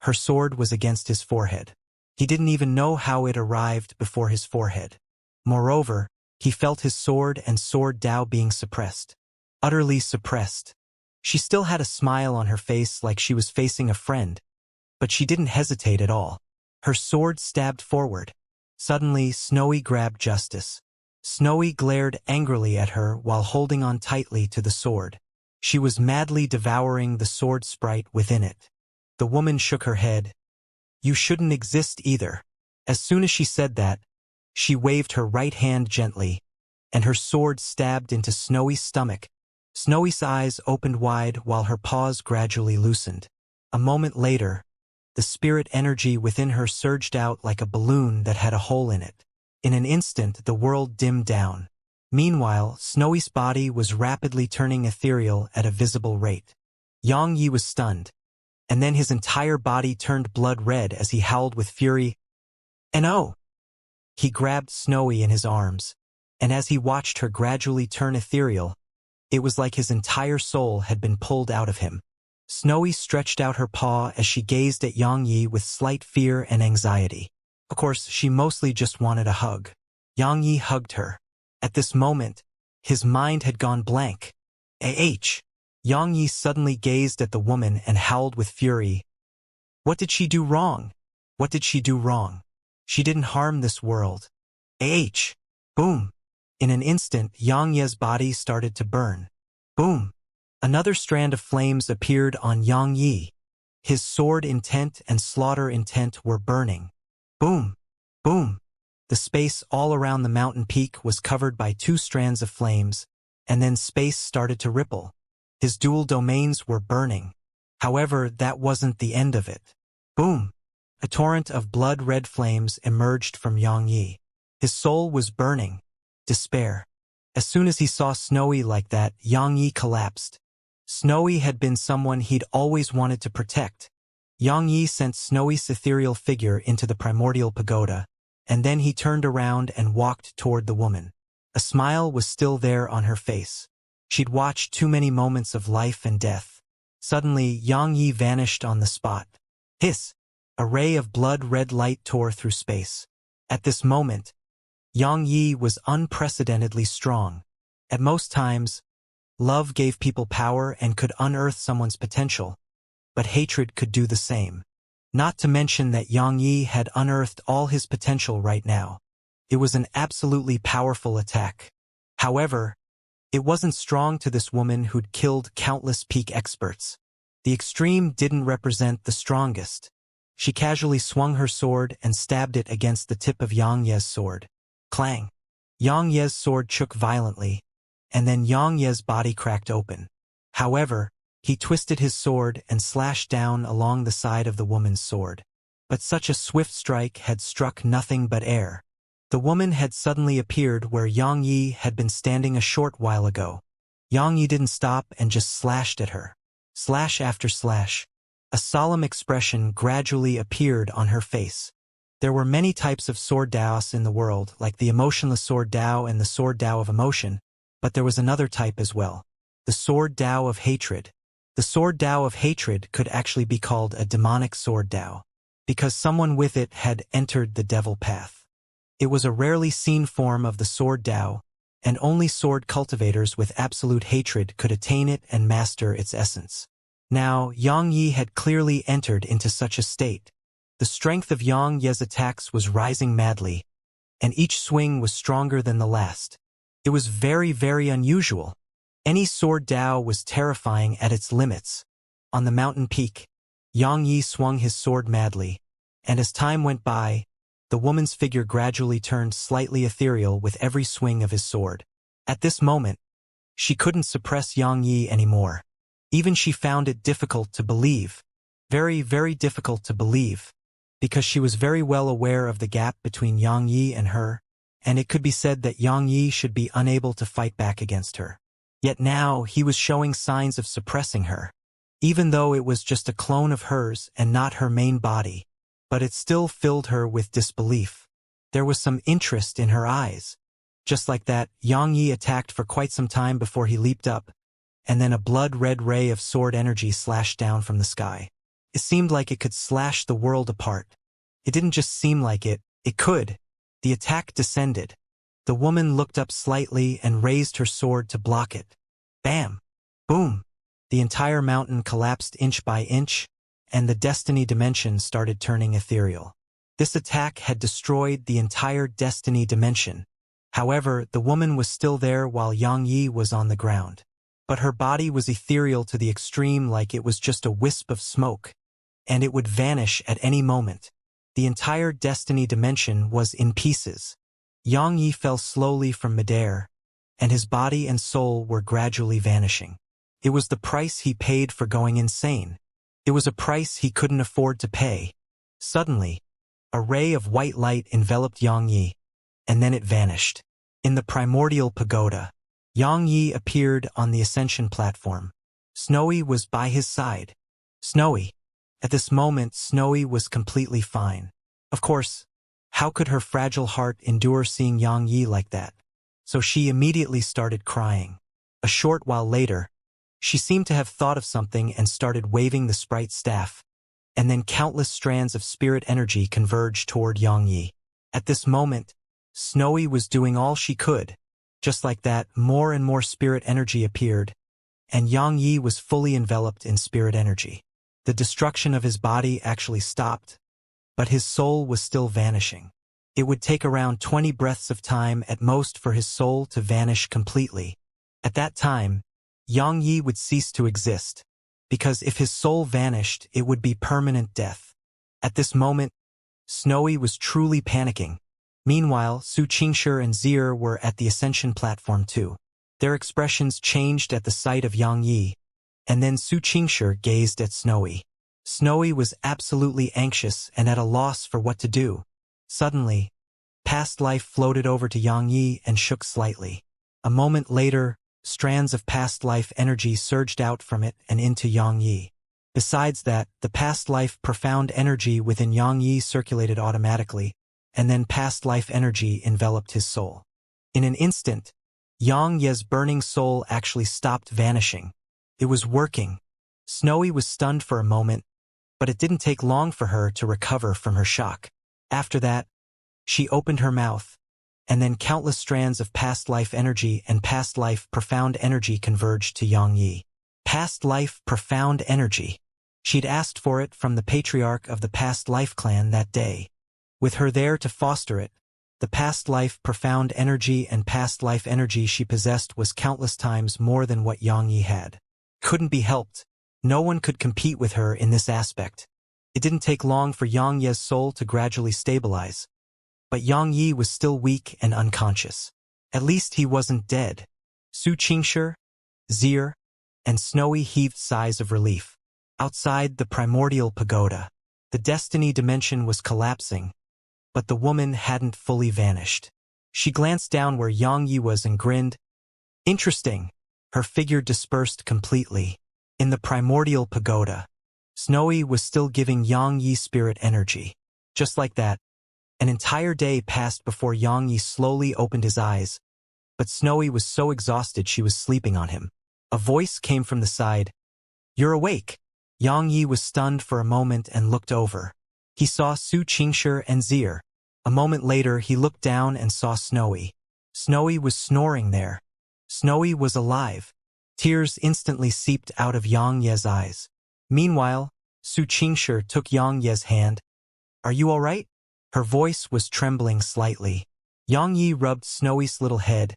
her sword was against his forehead. He didn't even know how it arrived before his forehead. Moreover, he felt his sword and sword Dao being suppressed. Utterly suppressed. She still had a smile on her face like she was facing a friend, but she didn't hesitate at all. Her sword stabbed forward. Suddenly, Snowy grabbed Justice. Snowy glared angrily at her while holding on tightly to the sword. She was madly devouring the sword sprite within it. The woman shook her head. You shouldn't exist either. As soon as she said that, she waved her right hand gently, and her sword stabbed into Snowy's stomach. Snowy's eyes opened wide while her paws gradually loosened. A moment later, the spirit energy within her surged out like a balloon that had a hole in it. In an instant, the world dimmed down. Meanwhile, Snowy's body was rapidly turning ethereal at a visible rate. Yang Yi was stunned, and then his entire body turned blood red as he howled with fury. And oh! He grabbed Snowy in his arms, and as he watched her gradually turn ethereal, it was like his entire soul had been pulled out of him. Snowy stretched out her paw as she gazed at Yang Yi with slight fear and anxiety. Of course, she mostly just wanted a hug. Yang Yi hugged her. At this moment, his mind had gone blank. Yang Yi suddenly gazed at the woman and howled with fury. What did she do wrong? What did she do wrong? She didn't harm this world. Boom. In an instant, Yang Yi's body started to burn. Boom. Another strand of flames appeared on Yang Yi. His sword intent and slaughter intent were burning. Boom. Boom. The space all around the mountain peak was covered by 2 strands of flames, and then space started to ripple. His dual domains were burning. However, that wasn't the end of it. Boom. A torrent of blood-red flames emerged from Yang Yi. His soul was burning. Despair. As soon as he saw Snowy like that, Yang Yi collapsed. Snowy had been someone he'd always wanted to protect. Yang Yi sent Snowy's ethereal figure into the primordial pagoda, and then he turned around and walked toward the woman. A smile was still there on her face. She'd watched too many moments of life and death. Suddenly, Yang Yi vanished on the spot. Hiss! A ray of blood-red light tore through space. At this moment, Yang Yi was unprecedentedly strong. At most times, love gave people power and could unearth someone's potential, but hatred could do the same. Not to mention that Yang Yi had unearthed all his potential right now. It was an absolutely powerful attack. However, it wasn't strong to this woman who'd killed countless peak experts. The extreme didn't represent the strongest. She casually swung her sword and stabbed it against the tip of Yang Ye's sword. Clang! Yang Ye's sword shook violently, and then Yang Ye's body cracked open. However, he twisted his sword and slashed down along the side of the woman's sword. But such a swift strike had struck nothing but air. The woman had suddenly appeared where Yang Yi had been standing a short while ago. Yang Yi didn't stop and just slashed at her. Slash after slash. A solemn expression gradually appeared on her face. There were many types of sword Daos in the world, like the emotionless sword Dao and the sword Dao of emotion, but there was another type as well. The sword Dao of hatred. The sword Dao of hatred could actually be called a demonic sword Dao, because someone with it had entered the devil path. It was a rarely seen form of the sword Dao, and only sword cultivators with absolute hatred could attain it and master its essence. Now, Yang Yi had clearly entered into such a state. The strength of Yang Ye's attacks was rising madly, and each swing was stronger than the last. It was very, very unusual. Any sword Dao was terrifying at its limits. On the mountain peak, Yang Yi swung his sword madly, and as time went by, the woman's figure gradually turned slightly ethereal with every swing of his sword. At this moment, she couldn't suppress Yang Yi anymore. Even she found it difficult to believe. Very, very difficult to believe. Because she was very well aware of the gap between Yang Yi and her, and it could be said that Yang Yi should be unable to fight back against her. Yet now, he was showing signs of suppressing her. even though it was just a clone of hers and not her main body, but it still filled her with disbelief. There was some interest in her eyes. Just like that, Yang Yi attacked for quite some time before he leaped up, and then a blood-red ray of sword energy slashed down from the sky. It seemed like it could slash the world apart. It didn't just seem like it could. The attack descended. The woman looked up slightly and raised her sword to block it. Bam! Boom! The entire mountain collapsed inch by inch, and the Destiny dimension started turning ethereal. This attack had destroyed the entire Destiny dimension. However, the woman was still there while Yang Yi was on the ground. But her body was ethereal to the extreme, like it was just a wisp of smoke, and it would vanish at any moment. The entire Destiny dimension was in pieces. Yang Yi fell slowly from midair, and his body and soul were gradually vanishing. It was the price he paid for going insane. It was a price he couldn't afford to pay. Suddenly, a ray of white light enveloped Yang Yi, and then it vanished. In the primordial pagoda, Yang Yi appeared on the ascension platform. Snowy was by his side. Snowy. At this moment, Snowy was completely fine. Of course, how could her fragile heart endure seeing Yang Yi like that? So she immediately started crying. A short while later, she seemed to have thought of something and started waving the sprite staff, and then countless strands of spirit energy converged toward Yang Yi. At this moment, Snowy was doing all she could. Just like that, more and more spirit energy appeared, and Yang Yi was fully enveloped in spirit energy. The destruction of his body actually stopped, but his soul was still vanishing. It would take around 20 breaths of time at most for his soul to vanish completely. At that time, Yang Yi would cease to exist, because if his soul vanished, it would be permanent death. At this moment, Snowy was truly panicking. Meanwhile, Xianxia and Zier were at the ascension platform too. Their expressions changed at the sight of Yang Yi, and then Xianxia gazed at Snowy. Snowy was absolutely anxious and at a loss for what to do. Suddenly, past life floated over to Yang Yi and shook slightly. A moment later, strands of past life energy surged out from it and into Yang Yi. Besides that, the past life profound energy within Yang Yi circulated automatically, and then past life energy enveloped his soul. In an instant, Yang Yi's burning soul actually stopped vanishing. It was working. Snowy was stunned for a moment, but it didn't take long for her to recover from her shock. After that, she opened her mouth, and then countless strands of past life energy and past life profound energy converged to Yang Yi. Past life profound energy. She'd asked for it from the patriarch of the past life clan that day. With her there to foster it, the past life profound energy and past life energy she possessed was countless times more than what Yang Yi had. Couldn't be helped. No one could compete with her in this aspect. It didn't take long for Yang Yi's soul to gradually stabilize. But Yang Yi was still weak and unconscious. At least he wasn't dead. Xianxia, Zier, and Snowy heaved sighs of relief. Outside the primordial pagoda, the Destiny dimension was collapsing, but the woman hadn't fully vanished. She glanced down where Yang Yi was and grinned. Interesting. Her figure dispersed completely. In the primordial pagoda, Snowy was still giving Yang Yi spirit energy. Just like that, an entire day passed before Yang Yi slowly opened his eyes, but Snowy was so exhausted she was sleeping on him. A voice came from the side. You're awake. Yang Yi was stunned for a moment and looked over. He saw Xianxia and Zier. A moment later, he looked down and saw Snowy. Snowy was snoring there. Snowy was alive. Tears instantly seeped out of Yang Yi's eyes. Meanwhile, Xianxia took Yang Yi's hand. Are you all right? Her voice was trembling slightly. Yang Yi rubbed Snowy's little head,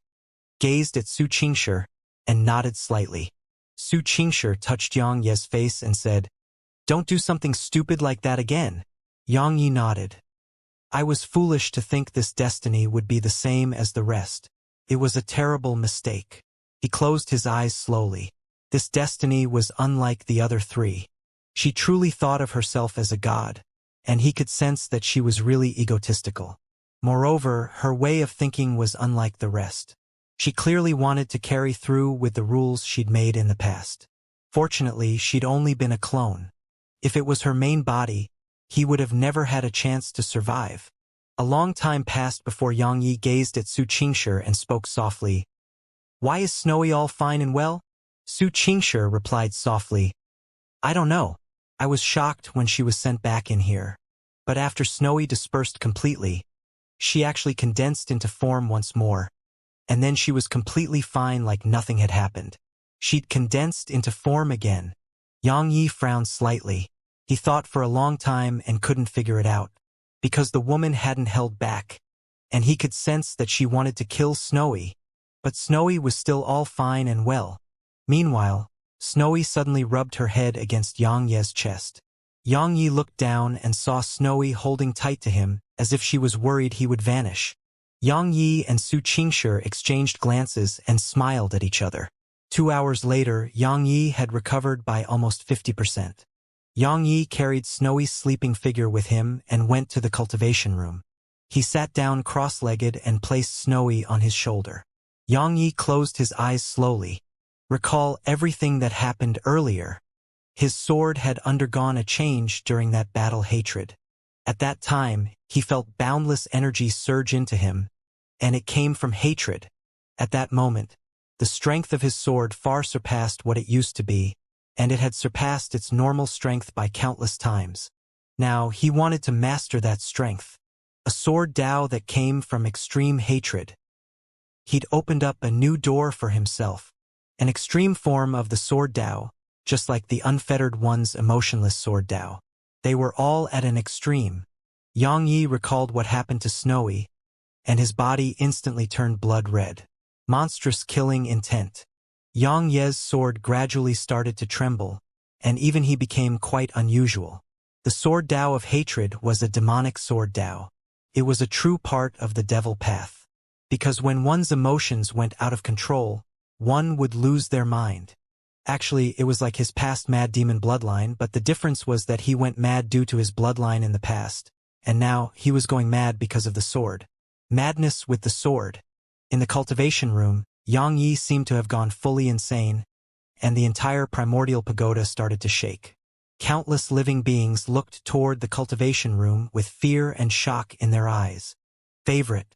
gazed at Xianxia, and nodded slightly. Xianxia touched Yang Yi's face and said, Don't do something stupid like that again. Yang Yi nodded. I was foolish to think this destiny would be the same as the rest. It was a terrible mistake. He closed his eyes slowly. This destiny was unlike the other three. She truly thought of herself as a god, and he could sense that she was really egotistical. Moreover, her way of thinking was unlike the rest. She clearly wanted to carry through with the rules she'd made in the past. Fortunately, she'd only been a clone. If it was her main body, he would have never had a chance to survive. A long time passed before Yang Yi gazed at Xianxia and spoke softly. "Why is Snowy all fine and well?" Xianxia replied softly. "I don't know. I was shocked when she was sent back in here. But after Snowy dispersed completely, she actually condensed into form once more. And then she was completely fine like nothing had happened. She'd condensed into form again." Yang Yi frowned slightly. He thought for a long time and couldn't figure it out, because the woman hadn't held back, and he could sense that she wanted to kill Snowy, but Snowy was still all fine and well. Meanwhile, Snowy suddenly rubbed her head against Yang Ye's chest. Yang Yi looked down and saw Snowy holding tight to him, as if she was worried he would vanish. Yang Yi and Xianxia exchanged glances and smiled at each other. 2 hours later, Yang Yi had recovered by almost 50%. Yang Yi carried Snowy's sleeping figure with him and went to the cultivation room. He sat down cross-legged and placed Snowy on his shoulder. Yang Yi closed his eyes slowly. Recall everything that happened earlier. His sword had undergone a change during that battle hatred. At that time, he felt boundless energy surge into him, and it came from hatred. At that moment, the strength of his sword far surpassed what it used to be, and it had surpassed its normal strength by countless times. Now, he wanted to master that strength. A sword Dao that came from extreme hatred. He'd opened up a new door for himself, an extreme form of the sword Dao, just like the unfettered one's emotionless sword Dao. They were all at an extreme. Yang Yi recalled what happened to Snowy, and his body instantly turned blood red. Monstrous killing intent. Yang Ye's sword gradually started to tremble, and even he became quite unusual. The sword Dao of hatred was a demonic sword Dao. It was a true part of the devil path. Because when one's emotions went out of control, one would lose their mind. Actually, it was like his past mad demon bloodline, but the difference was that he went mad due to his bloodline in the past, and now he was going mad because of the sword. Madness with the sword. In the cultivation room, Yang Yi seemed to have gone fully insane, and the entire primordial pagoda started to shake. Countless living beings looked toward the cultivation room with fear and shock in their eyes. Favorite.